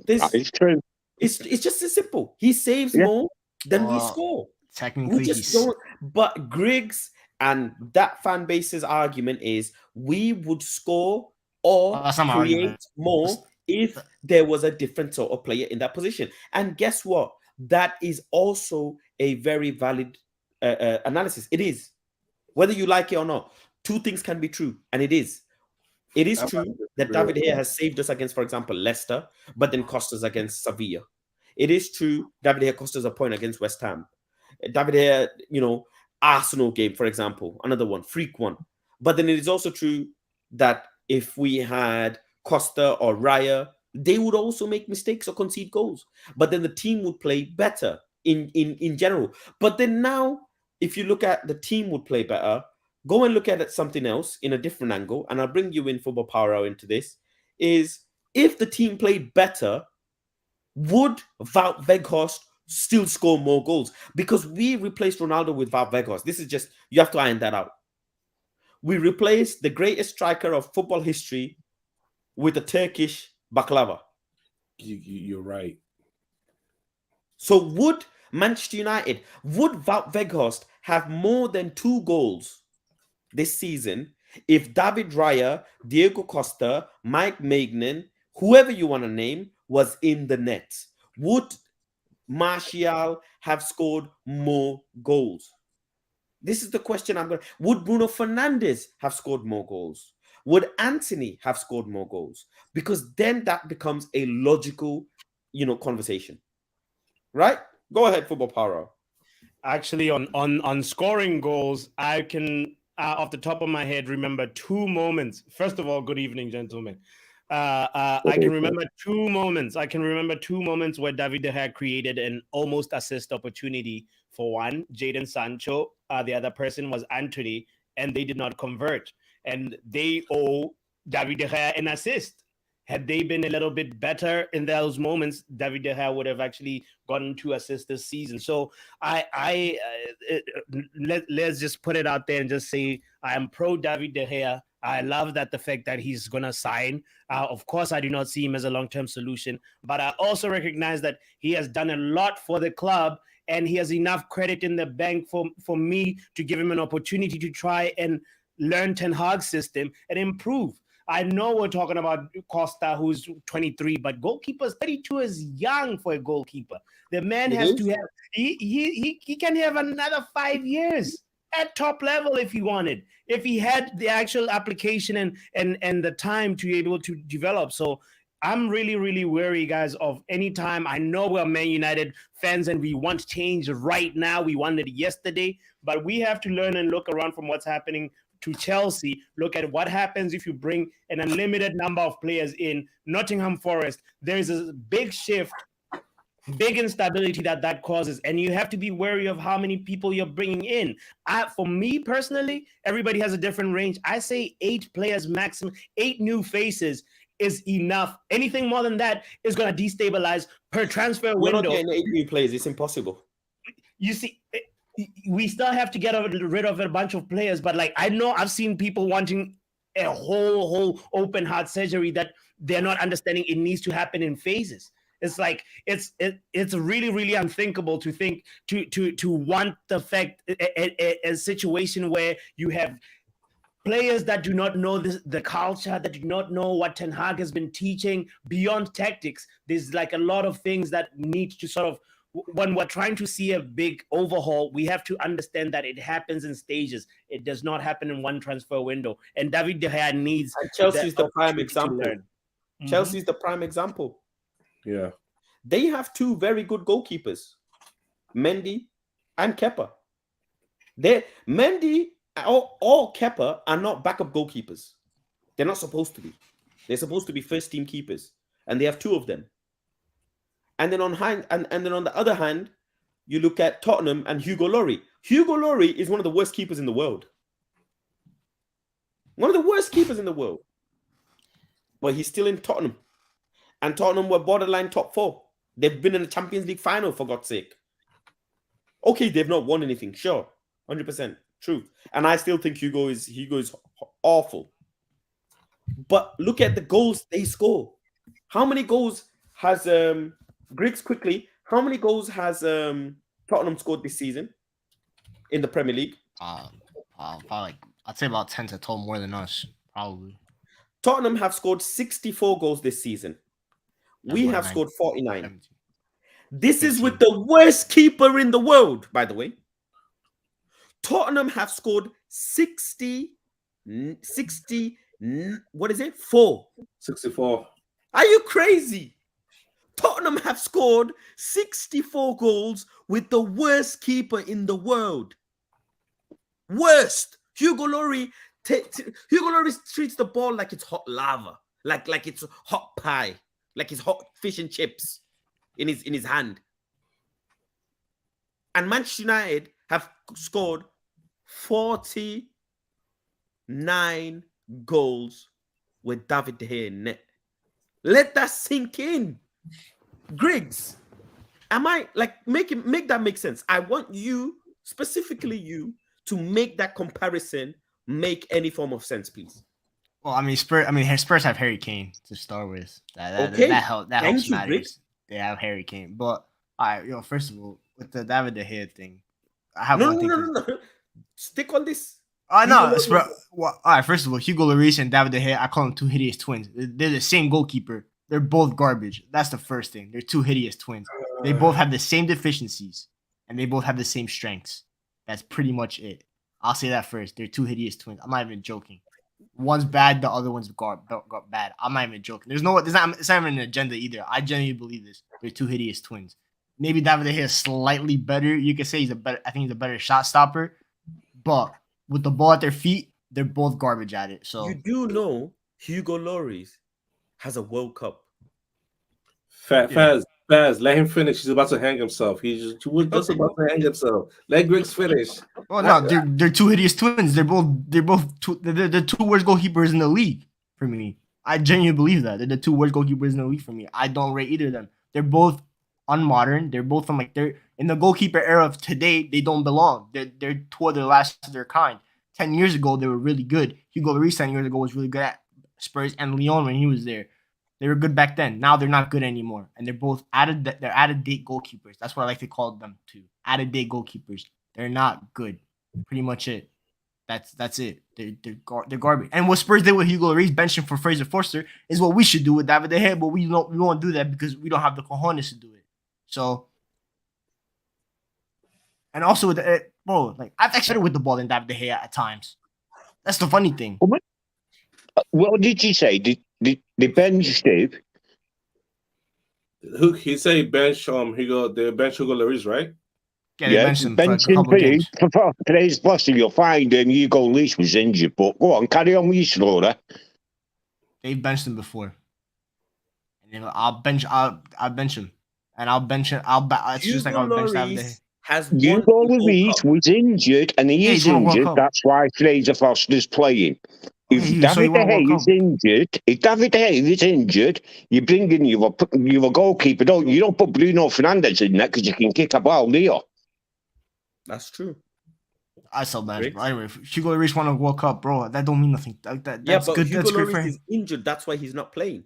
That is true. It's just as simple. He saves more than we score. Technically, We just don't. But Griggs and that fan base's argument is we would score or that's not my create argument. more if there was a different sort of player in that position. And guess what? That is also a very valid analysis. It is. Whether you like it or not, two things can be true, and it is. It is true that David Gea has saved us against, for example, Leicester, but then cost us against Sevilla. It is true David Gea cost us a point against West Ham. David Gea, Arsenal game, for example, another one, freak one. But then it is also true that if we had Costa or Raya, they would also make mistakes or concede goals. But then the team would play better in general. But then now, if you look at the team would play better, go and look at it something else in a different angle, and I'll bring you in Football Power Hour into this, is if the team played better, would Wout Weghorst still score more goals? Because we replaced Ronaldo with Wout Weghorst. This is just, you have to iron that out. We replaced the greatest striker of football history with a Turkish baklava. You're right. So would Manchester United, would Wout Weghorst have more than 2 goals this season if David Raya, Diego Costa, Mike Maignan, whoever you want to name, was in the net? Would Martial have scored more goals? This is the question I'm going to... Would Bruno Fernandes have scored more goals? Would Anthony have scored more goals? Because then that becomes a logical, conversation. Right? Go ahead, Football Power. Actually, on scoring goals, I can, off the top of my head, remember 2 moments. First of all, good evening, gentlemen. I can remember 2 moments. I can remember 2 moments where David De Gea created an almost assist opportunity for one, Jadon Sancho. The other person was Anthony, and they did not convert. And they owe David De Gea an assist. Had they been a little bit better in those moments, David De Gea would have actually gotten 2 assists this season. So let's just put it out there and just say I am pro David De Gea. I love the fact that he's going to sign. Of course, I do not see him as a long-term solution, but I also recognize that he has done a lot for the club and he has enough credit in the bank for me to give him an opportunity to try and learn Ten Hag's system and improve. I know we're talking about Costa, who's 23, but goalkeepers 32 is young for a goalkeeper. The man has to have he can have another 5 years at top level if he wanted, if he had the actual application and the time to be able to develop. So I'm really, really wary, guys, of any time. I know we're Man United fans and we want change right now. We wanted it yesterday, but we have to learn and look around from what's happening to Chelsea. Look at what happens if you bring an unlimited number of players in. Nottingham Forest, there's a big shift, big instability that causes, and you have to be wary of how many people you're bringing in. For me personally, everybody has a different range. I say 8 players maximum, 8 new faces is enough. Anything more than that is going to destabilize per transfer window. We're not getting 8 new players. It's impossible. You see, we still have to get rid of a bunch of players, but I know I've seen people wanting a whole open heart surgery that they're not understanding. It needs to happen in phases. It's it's really, really unthinkable to think to want the fact a situation where you have players that do not know the culture, that do not know what Ten Hag has been teaching beyond tactics. There's a lot of things that need to sort of, when we're trying to see a big overhaul, we have to understand that it happens in stages. It does not happen in one transfer window. And David De Gea needs. And Chelsea's the prime example. Mm-hmm. Chelsea's the prime example. Yeah. They have 2 very good goalkeepers, Mendy and Kepa. Mendy or Kepa are not backup goalkeepers. They're not supposed to be. They're supposed to be first team keepers, and they have 2 of them. And then on the other hand, you look at Tottenham and Hugo Lloris. Hugo Lloris is one of the worst keepers in the world. One of the worst keepers in the world. But he's still in Tottenham. And Tottenham were borderline top 4. They've been in the Champions League final, for God's sake. Okay, they've not won anything. Sure, 100% truth. And I still think Hugo is awful. But look at the goals they score. How many goals has Griggs quickly? How many goals has Tottenham scored this season in the Premier League? Probably like I'd say about 10 to 12 more than us, probably. Tottenham have scored 64 goals this season. We have scored 49. 17. This is with the worst keeper in the world, by the way. Tottenham have scored 60, what is it? 64. Are you crazy? Tottenham have scored 64 goals with the worst keeper in the world. Worst. Hugo Lloris treats the ball like it's hot lava, like it's hot pie, like it's hot fish and chips in his hand. And Manchester United have scored 49 goals with David De Gea in net. Let that sink in. Griggs, am I like make that make sense? I want you, specifically you, to make that comparison make any form of sense, please. Well, I mean, Spurs have Harry Kane to start with. That helps Thank you, matters. Griggs. They have Harry Kane, but all right, first of all, with the David De Gea thing, I have No. one thing. No. Stick on this. No, all right. First of all, Hugo Lloris and David De Gea, I call them two hideous twins. They're the same goalkeeper. They're both garbage. That's the first thing. They're two hideous twins. They both have the same deficiencies, and they both have the same strengths. That's pretty much it. I'll say that first. They're two hideous twins. I'm not even joking. One's bad, the other one's got bad. I'm not even joking. It's not even an agenda either. I genuinely believe this. They're two hideous twins. Maybe David De Gea is slightly better. You could say I think he's a better shot stopper. But with the ball at their feet, they're both garbage at it. So you do know Hugo Lloris has a World Cup. Faz, let him finish. He's about to hang himself. He was just about to hang himself. Let Griggs finish. Well, no, they're two hideous twins. They're the two worst goalkeepers in the league for me. I genuinely believe that they're the two worst goalkeepers in the league for me. I don't rate either of them. They're both unmodern. They're both they're in the goalkeeper era of today. They don't belong. They're toward the last of their kind. 10 years ago, they were really good. Hugo Lloris 10 years ago was really good at Spurs and Lyon when he was there. They were good back then. Now they're not good anymore, and they're both they're out-of-date goalkeepers. That's what I like to call them too. Out-of-date goalkeepers. They're not good. Pretty much it. That's it. They're garbage. And what Spurs did with Hugo Lloris benching for Fraser Forster is what we should do with David De Gea, but we won't do that because we don't have the cojones to do it. So, and also with I've actually with the ball than David De Gea at times. That's the funny thing. What did you say? Did bench Steve? He say bench they bench Hugo Lloris, right? Yeah, bench him bench for a couple games. For today's blessing, you'll find Hugo Lloris was injured, but go on, carry on with your story. They've benched him before. And I'll bench him. And I'll bench him. It's just like I'll bench David De Gea. Hugo Lloris was injured, and he is injured. That's why Fraser Foster's playing. If David De Gea is injured, you bring in your goalkeeper. You don't put Bruno Fernandes in there because you can kick a ball, do you? That's true. I saw that. Anyway, Hugo Lloris won a World Cup, bro. That don't mean nothing. That's but good. Hugo That's great for Lloris him. is injured. That's why he's not playing.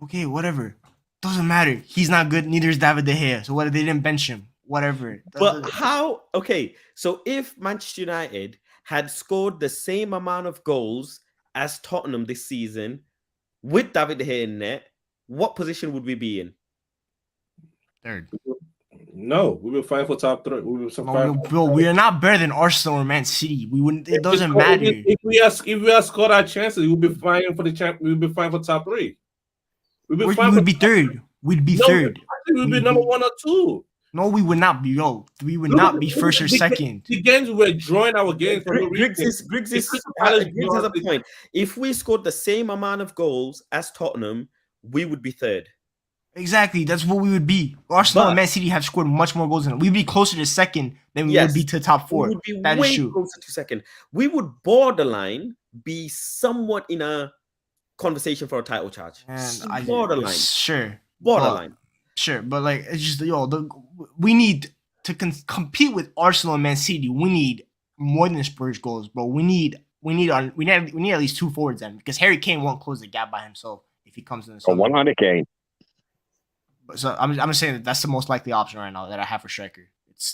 Okay, whatever. Doesn't matter. He's not good. Neither is David De Gea. So what? They didn't bench him. Whatever. But how? Okay, so if Manchester United had scored the same amount of goals as Tottenham this season with David De Gea in net, what position would we be in? Third. No, we were fighting for top 3. We are not better than Arsenal or Man City. We wouldn't. It doesn't matter. If we had scored our chances, we would be fighting for the champ. We would be fighting for top 3. We would be third. We'd be third. We'd be number 1 or 2. No, we would not be. We would not be first or second. The games we were drawing our games for no reason. Griggs has a point. If we scored the same amount of goals as Tottenham, we would be third. Exactly. That's what we would be. Arsenal and Man City have scored much more goals than us. We'd be closer to second than we would be to top 4. We would be way closer to second. We would borderline be somewhat in a conversation for a title charge. Borderline. Sure. Borderline. Sure, but it's just we need to compete with Arsenal and Man City, we need more than Spurs goals, bro. We need at least 2 forwards then, because Harry Kane won't close the gap by himself if he comes in the Got summer. one Harry Kane. So I'm saying that's the most likely option right now that I have for striker.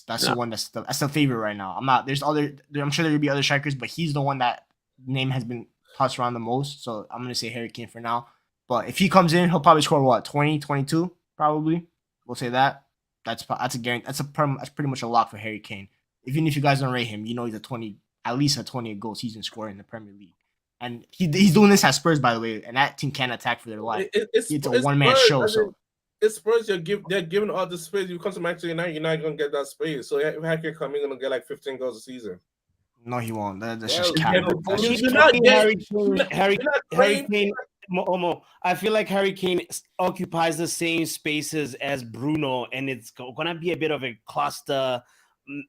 That's the one that's the favorite right now. I'm sure there'll be other strikers, but he's the one that name has been tossed around the most. So I'm gonna say Harry Kane for now. But if he comes in, he'll probably score what, 20, 22, probably. We'll say that. That's a guarantee. That's pretty much a lock for Harry Kane. Even if you guys don't rate him, you know he's at least a 20 goal season scorer in the Premier League. And he's doing this at Spurs, by the way, and that team can't attack for their life. It's a one-man show. So it's Spurs. They're giving all the space. You come to Manchester United, you're not gonna get that space. So if Harry Kane come in, gonna get like 15 goals a season. no, he won't. That's just cap. Harry Kane. Momo, I feel like Harry Kane occupies the same spaces as Bruno, and it's gonna be a bit of a cluster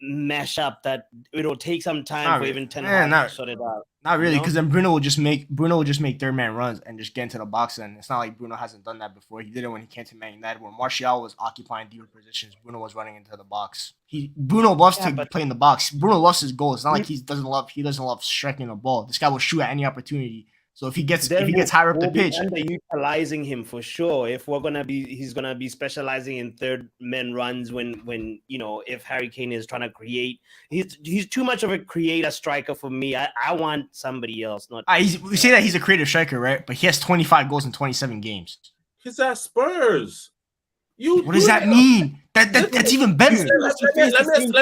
mashup that it'll take some time for even Ten Hag to sort it out. Not really, because then Bruno will just make third man runs and just get into the box. And it's not like Bruno hasn't done that before. He did it when he came to Man United, when Martial was occupying deeper positions. Bruno was running into the box. Bruno loves to play in the box. Bruno loves his goal. It's not like he doesn't love striking the ball. This guy will shoot at any opportunity. So if he gets higher up the pitch, underutilizing him for sure. If he's gonna be specializing in third man runs when if Harry Kane is trying to create, he's too much of a creator striker for me. I want somebody else. Not we say that he's a creative striker, right? But he has 25 goals in 27 games. He's at Spurs. What does that mean? That's even better. Let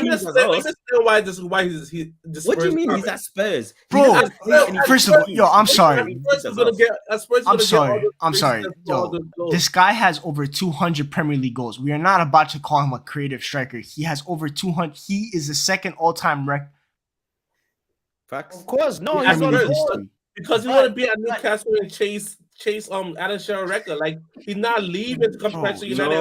me explain why he's What do you mean he's at Spurs? Bro, first of all, yo, I'm sorry. I'm sorry. Yo, this guy has over 200 Premier League goals. We are not about to call him a creative striker. He has over 200. He is the second all-time record. Facts. Of course, no, he's not history. Because you want to be at Newcastle and chase Alan Shearer record. Like, he's not leaving to come to Manchester United.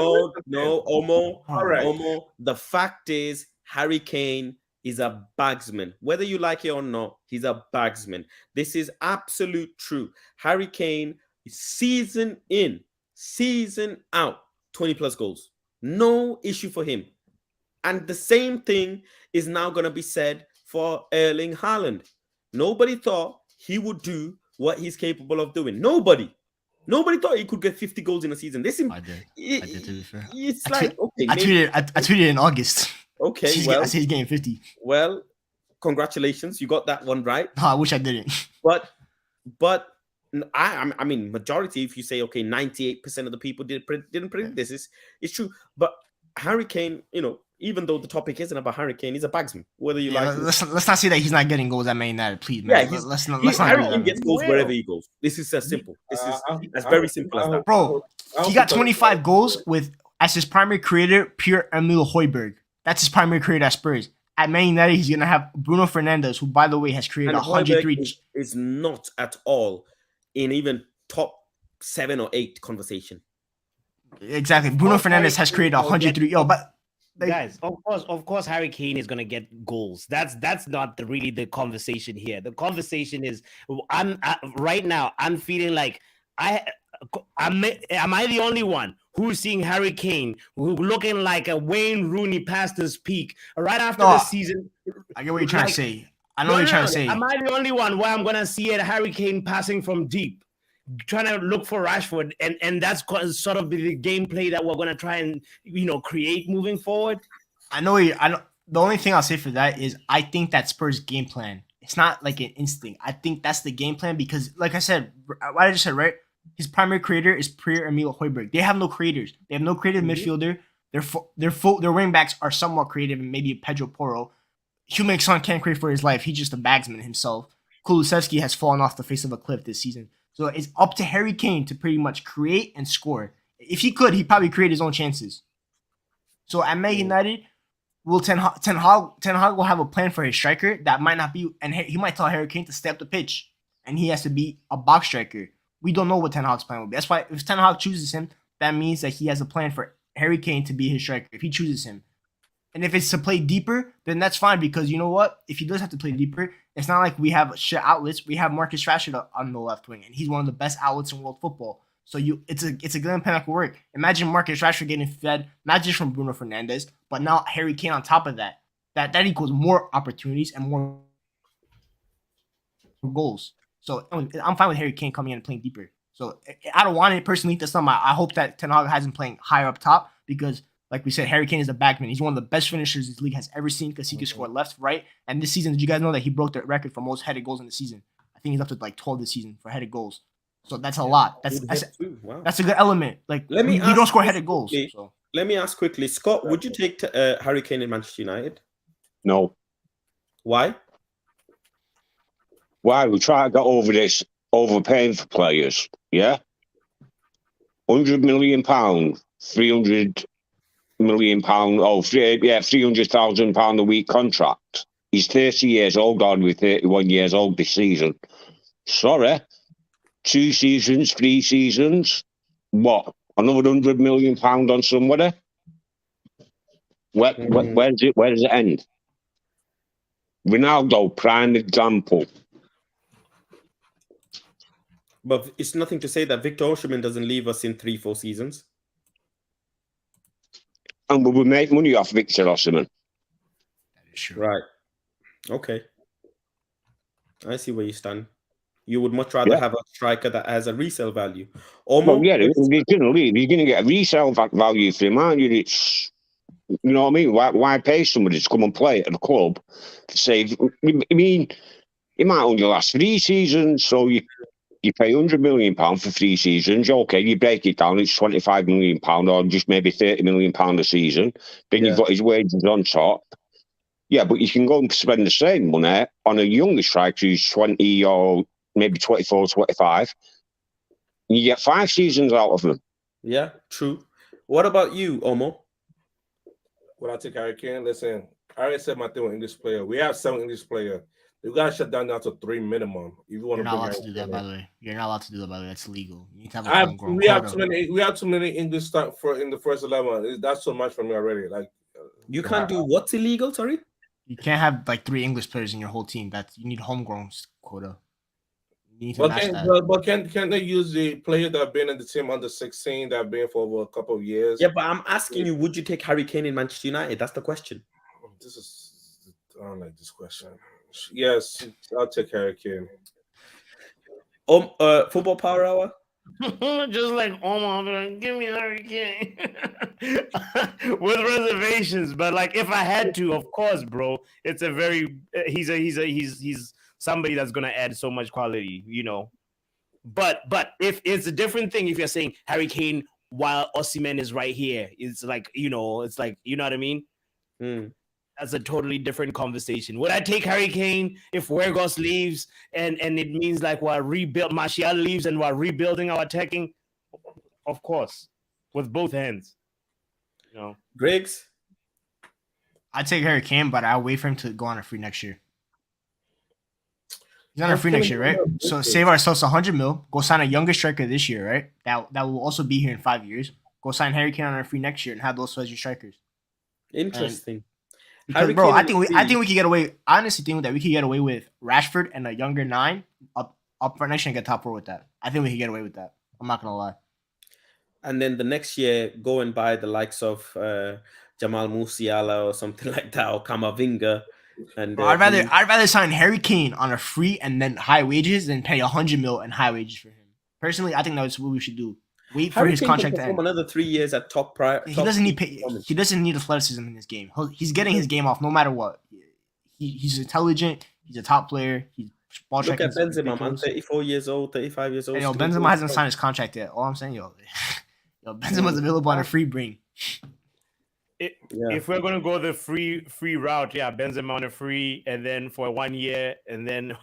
No, Omo. The fact is, Harry Kane is a bagsman. Whether you like it or not, he's a bagsman. This is absolute true. Harry Kane is season in, season out, 20 plus goals. No issue for him. And the same thing is now going to be said for Erling Haaland. Nobody thought he would do what he's capable of doing. Nobody thought he could get 50 goals in a season. I did, to be fair. It's like, okay. I tweeted in August. Okay, I say he's getting 50. Well, congratulations. You got that one right. No, I wish I didn't. But I mean, majority, if you say, okay, 98% of the people didn't predict this, it's true. But Harry Kane, even though the topic isn't about Harry Kane, he's a bagsman. Whether you like it. Let's not say that he's not getting goals at Man United, please, man. Yeah, let's not Harry Kane gets goals wherever he goes. This is as simple. This is as very simple as that. Bro, he got 25 goals as his primary creator, Pierre-Emile Højbjerg. That's his primary creator at Spurs. At Man United, he's going to have Bruno Fernandes, who, by the way, has created 103. Is not at all in even top 7 or 8 conversation. Exactly. Bruno Fernandes has created 103. Guys, of course, Harry Kane is gonna get goals. That's not really the conversation here. The conversation is, right now, I'm feeling like am I the only one who's seeing Harry Kane who looking like a Wayne Rooney past his peak right after the season? I get what you're trying to say. I know what you're trying to say. Am I the only one where I'm gonna see a Harry Kane passing from deep, trying to look for Rashford, and that's sort of the gameplay that we're gonna try and create moving forward? The only thing I'll say for that is I think that Spurs game plan, it's not like an instinct. I think that's the game plan because, like I said, what I just said, right? His primary creator is Pierre-Emile Højbjerg. They have no creators. They have no creative midfielder. Their wing backs are somewhat creative, and maybe Pedro Porro. Heung-min Son can't create for his life. He's just a bagsman himself. Kulusevski has fallen off the face of a cliff this season. So it's up to Harry Kane to pretty much create and score. If he could, he'd probably create his own chances. So at Man United, Ten Hag will have a plan for his striker that might not be, and he might tell Harry Kane to step the pitch, and he has to be a box striker. We don't know what Ten Hag's plan will be. That's why if Ten Hag chooses him, that means that he has a plan for Harry Kane to be his striker if he chooses him. And if it's to play deeper, then that's fine because you know what? If he does have to play deeper, it's not like we have shit outlets. We have Marcus Rashford on the left wing, and he's one of the best outlets in world football. So it's a game plan that could work. Imagine Marcus Rashford getting fed not just from Bruno Fernandes, but now Harry Kane on top of that. That equals more opportunities and more goals. So I'm fine with Harry Kane coming in and playing deeper. So I don't want it personally. That's not I hope that Ten Hag has him playing higher up top because, like we said, Harry Kane is a backman. He's one of the best finishers this league has ever seen because he can score left, right. And this season, did you guys know that he broke the record for most headed goals in the season? I think he's up to like 12 this season for headed goals. So that's a lot. That's a good element. Like we don't score headed goals. So. Let me ask quickly, Scott. Would you take Harry Kane in Manchester United? No. Why? Why? We try to get over this overpaying for players. Yeah? £100 million, £300 million, £300,000 a week contract. He's 30 years old, or be 31 years old this season. Sorry. 2 seasons, 3 seasons. What? Another £100 million on somebody? Where does it end? Ronaldo, prime example. But it's nothing to say that Victor Osimhen doesn't leave us in 3-4 seasons. And we will make money off Victor Osimhen. Right. Okay. I see where you stand. You would much rather have a striker that has a resale value. Well, yeah, he's going to leave. You're going to get a resale value for him, aren't you? It's, you know what I mean? Why pay somebody to come and play at the club to save? I mean, it might only last 3 seasons, so you pay £100 million for 3 seasons. Okay, you break it down, it's £25 million or just maybe £30 million a season. Then you've got his wages on top. Yeah, but you can go and spend the same money on a younger striker who's 20 or maybe 24, 25. And you get 5 seasons out of them. Yeah, true. What about you, Omo? Would I take Harry Kane? Listen, I already said my thing with English player. We have 7 English players. You gotta shut down to 3 minimum. If you want You're to not allowed to do that, by the way. You're not allowed to do that, by the way. That's illegal. You need to have a homegrown we have too many English start in the first 11. That's so much for me already. Like you can't do what's illegal, sorry? You can't have like 3 English players in your whole team. You need homegrown quota. You need to match that. But can they use the player that have been in the team under 16 that have been for over a couple of years? Yeah, but I'm asking you, would you take Harry Kane in Manchester United? That's the question. I don't like this question. Yes, I'll take Harry Kane. Football Power Hour. Just like give me Harry Kane with reservations. But like, if I had to, of course, bro, it's a very he's somebody that's gonna add so much quality, you know. But if it's a different thing if you're saying Harry Kane while Osimhen is right here, it's like you know what I mean. That's a totally different conversation. Would I take Harry Kane if Weghorst leaves and it means like Martial leaves and we're rebuilding our attacking? Of course, with both hands. You know, Griggs? I'd take Harry Kane, but I'll wait for him to go on a free next year. He's on a free next year, right? So save ourselves 100 mil. Go sign a younger striker this year, right? That will also be here in 5 years. Go sign Harry Kane on a free next year and have those as your strikers. Interesting. Because, bro, I think we could get away. I honestly think that we could get away with Rashford and a younger 9 up for next year and get top 4 with that. I think we could get away with that. I'm not gonna lie. And then the next year, go and buy the likes of Jamal Musiala or something like that, or Kamavinga. And bro, I'd rather sign Harry Kane on a free and then high wages than pay 100 mil and high wages for him. Personally, I think that's what we should do. Wait for his contract to end. Another 3 years at top price. He doesn't need athleticism in his game. He's getting his game off no matter what. He's intelligent. He's a top player. He's ball Look at Benzema, man. 34 years old, 35 years old. Hey, Benzema hasn't signed his contract yet. All I'm saying, Benzema's available on a free bring. If we're gonna go the free route, Benzema on a free, and then for 1 year, and then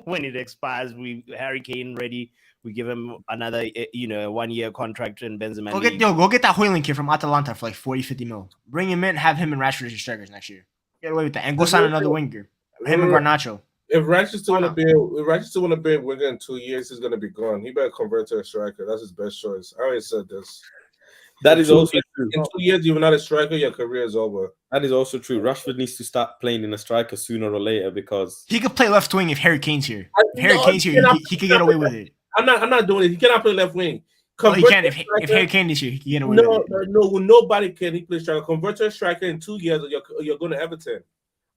when it expires, Harry Kane ready. We give him another, 1 year contract and Benzema. Go get that Højlund kid from Atalanta for like 40-50 mil. Bring him in, have him and Rashford as your strikers next year. Get away with that, and go sign another winger. Him and Garnacho. If Rashford still want to be a winger in 2 years, he's gonna be gone. He better convert to a striker. That's his best choice. I already said this. That is also true. In 2 years, you're not a striker, your career is over. That is also true. Rashford needs to start playing in a striker sooner or later because he could play left wing if Harry Kane's here. If Harry Kane's here, he could get away with it. I'm not doing it. He cannot play left wing. Well, he Convert can to if striker. Harry Kane this year, he can get away No, with it. no, nobody can. He play striker. Convert to a striker in 2 years, you're going to Everton.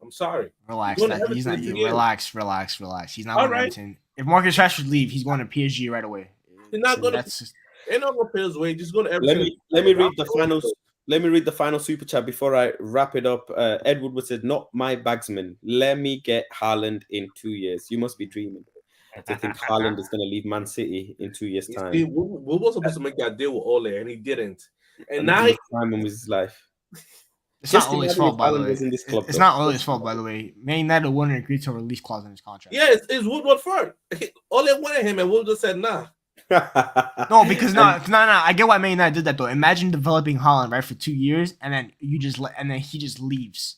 I'm sorry. Relax. He's going to He's not. Everton in 2 years. Relax. He's not All going to right. Everton. If Marcus Rashford leave, he's going to PSG right away. He's not So going to. that's just, Ain't not going to pay his way. Just going to Let Everton. me read the final. Let me read the final super chat before I wrap it up. Edward would said, "Not my bagsman. Let me get Haaland in 2 years. You must be dreaming to think Haaland is going to leave Man City in 2 years' time." See, we were supposed to make that deal with Ole, and he didn't. And now the time of his life. it's Just not Ole's imagine fault, if by the Haaland way. was in this club, It's though. not Ole's fault, by the way. Man United wouldn't agree to a release clause in his contract. yeah, it's Woodward first. Ole wanted him, and Woodward said nah. No, because no. I get why Man United did that though. Imagine developing Haaland right for 2 years, and then he just leaves.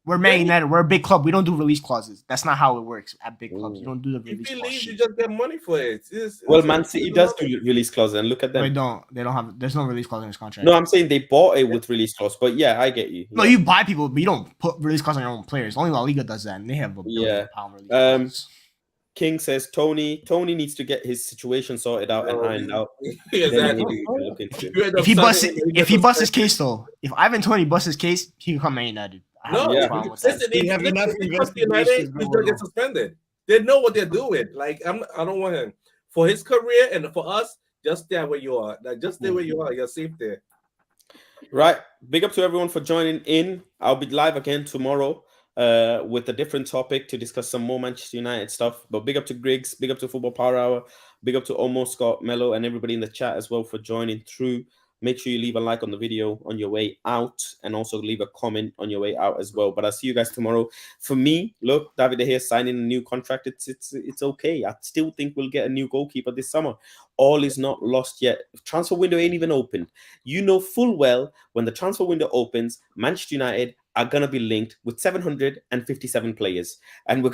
We're Man United. We're a big club. We don't do release clauses. That's not how it works at big clubs. You don't do the If release he clause. leaves, you Shit. just get money for it. Well, Man City does do release clause, and look at them. They don't. They don't have. There's no release clause in his contract. No, I'm saying they bought it with release clause, but yeah, I get you. No, you buy people, but you don't put release clause on your own players. Only La Liga does that, and they have a billion pound release clause. King says Tony needs to get his situation sorted out and ironed out. Exactly. If he busts his case though, if Ivan Toney busts his case, he can come Man United. No, Yeah. listen, They have enough investigations he's gonna get suspended. They know what they're doing. Like I don't want him for his career and for us. Just stay where you are. Like just stay where you are. You're safe there. Right. Big up to everyone for joining in. I'll be live again tomorrow with a different topic to discuss some more Manchester United stuff. But big up to Griggs, big up to Football Power Hour, big up to Almost Scott, Mello, and everybody in the chat as well for joining through. Make sure you leave a like on the video on your way out and also leave a comment on your way out as well. But I'll see you guys tomorrow. For me, look, David De Gea signing a new contract. It's okay. I still think we'll get a new goalkeeper this summer. All is not lost yet. Transfer window ain't even opened. You know full well when the transfer window opens, Manchester United are gonna be linked with 757 players, and we're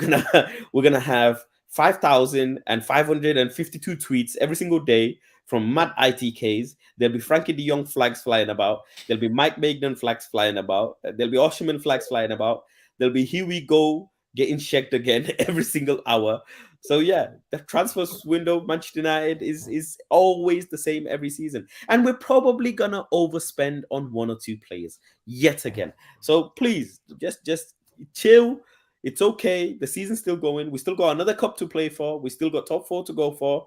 gonna have 5,552 tweets every single day from mad ITKs. There'll be Frankie de Jong flags flying about. There'll be Mike Maignan flags flying about. There'll be Osherman flags flying about. There'll be here we go getting checked again every single hour. So yeah, the transfer window, Manchester United is always the same every season, and we're probably gonna overspend on 1 or 2 players yet again. So please, just chill. It's okay. The season's still going. We still got another cup to play for. We still got top 4 to go for.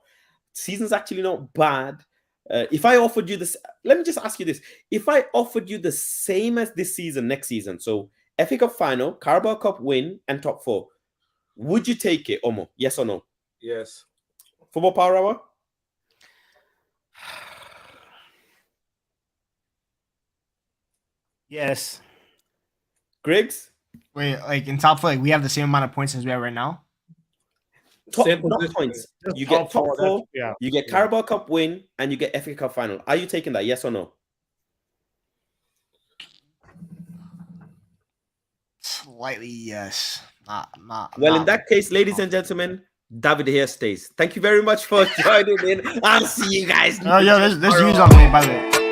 Season's actually not bad. If I offered you this, let me just ask you this: if I offered you the same as this season, next season, so FA Cup final, Carabao Cup win, and top 4, would you take it, Omo? Yes or no? Yes. Football Power Hour? Yes. Griggs? Wait, like in top 4, like we have the same amount of points as we have right now. Same Not position. points. Just You get top 4, yeah. you get Carabao Cup win, and you get FA Cup final. Are you taking that? Yes or no? Slightly, yes. Not. Well, in not that case, ladies and gentlemen, David here stays. Thank you very much for joining in. I'll see you guys. Oh, yo, there's news on the way, by the way.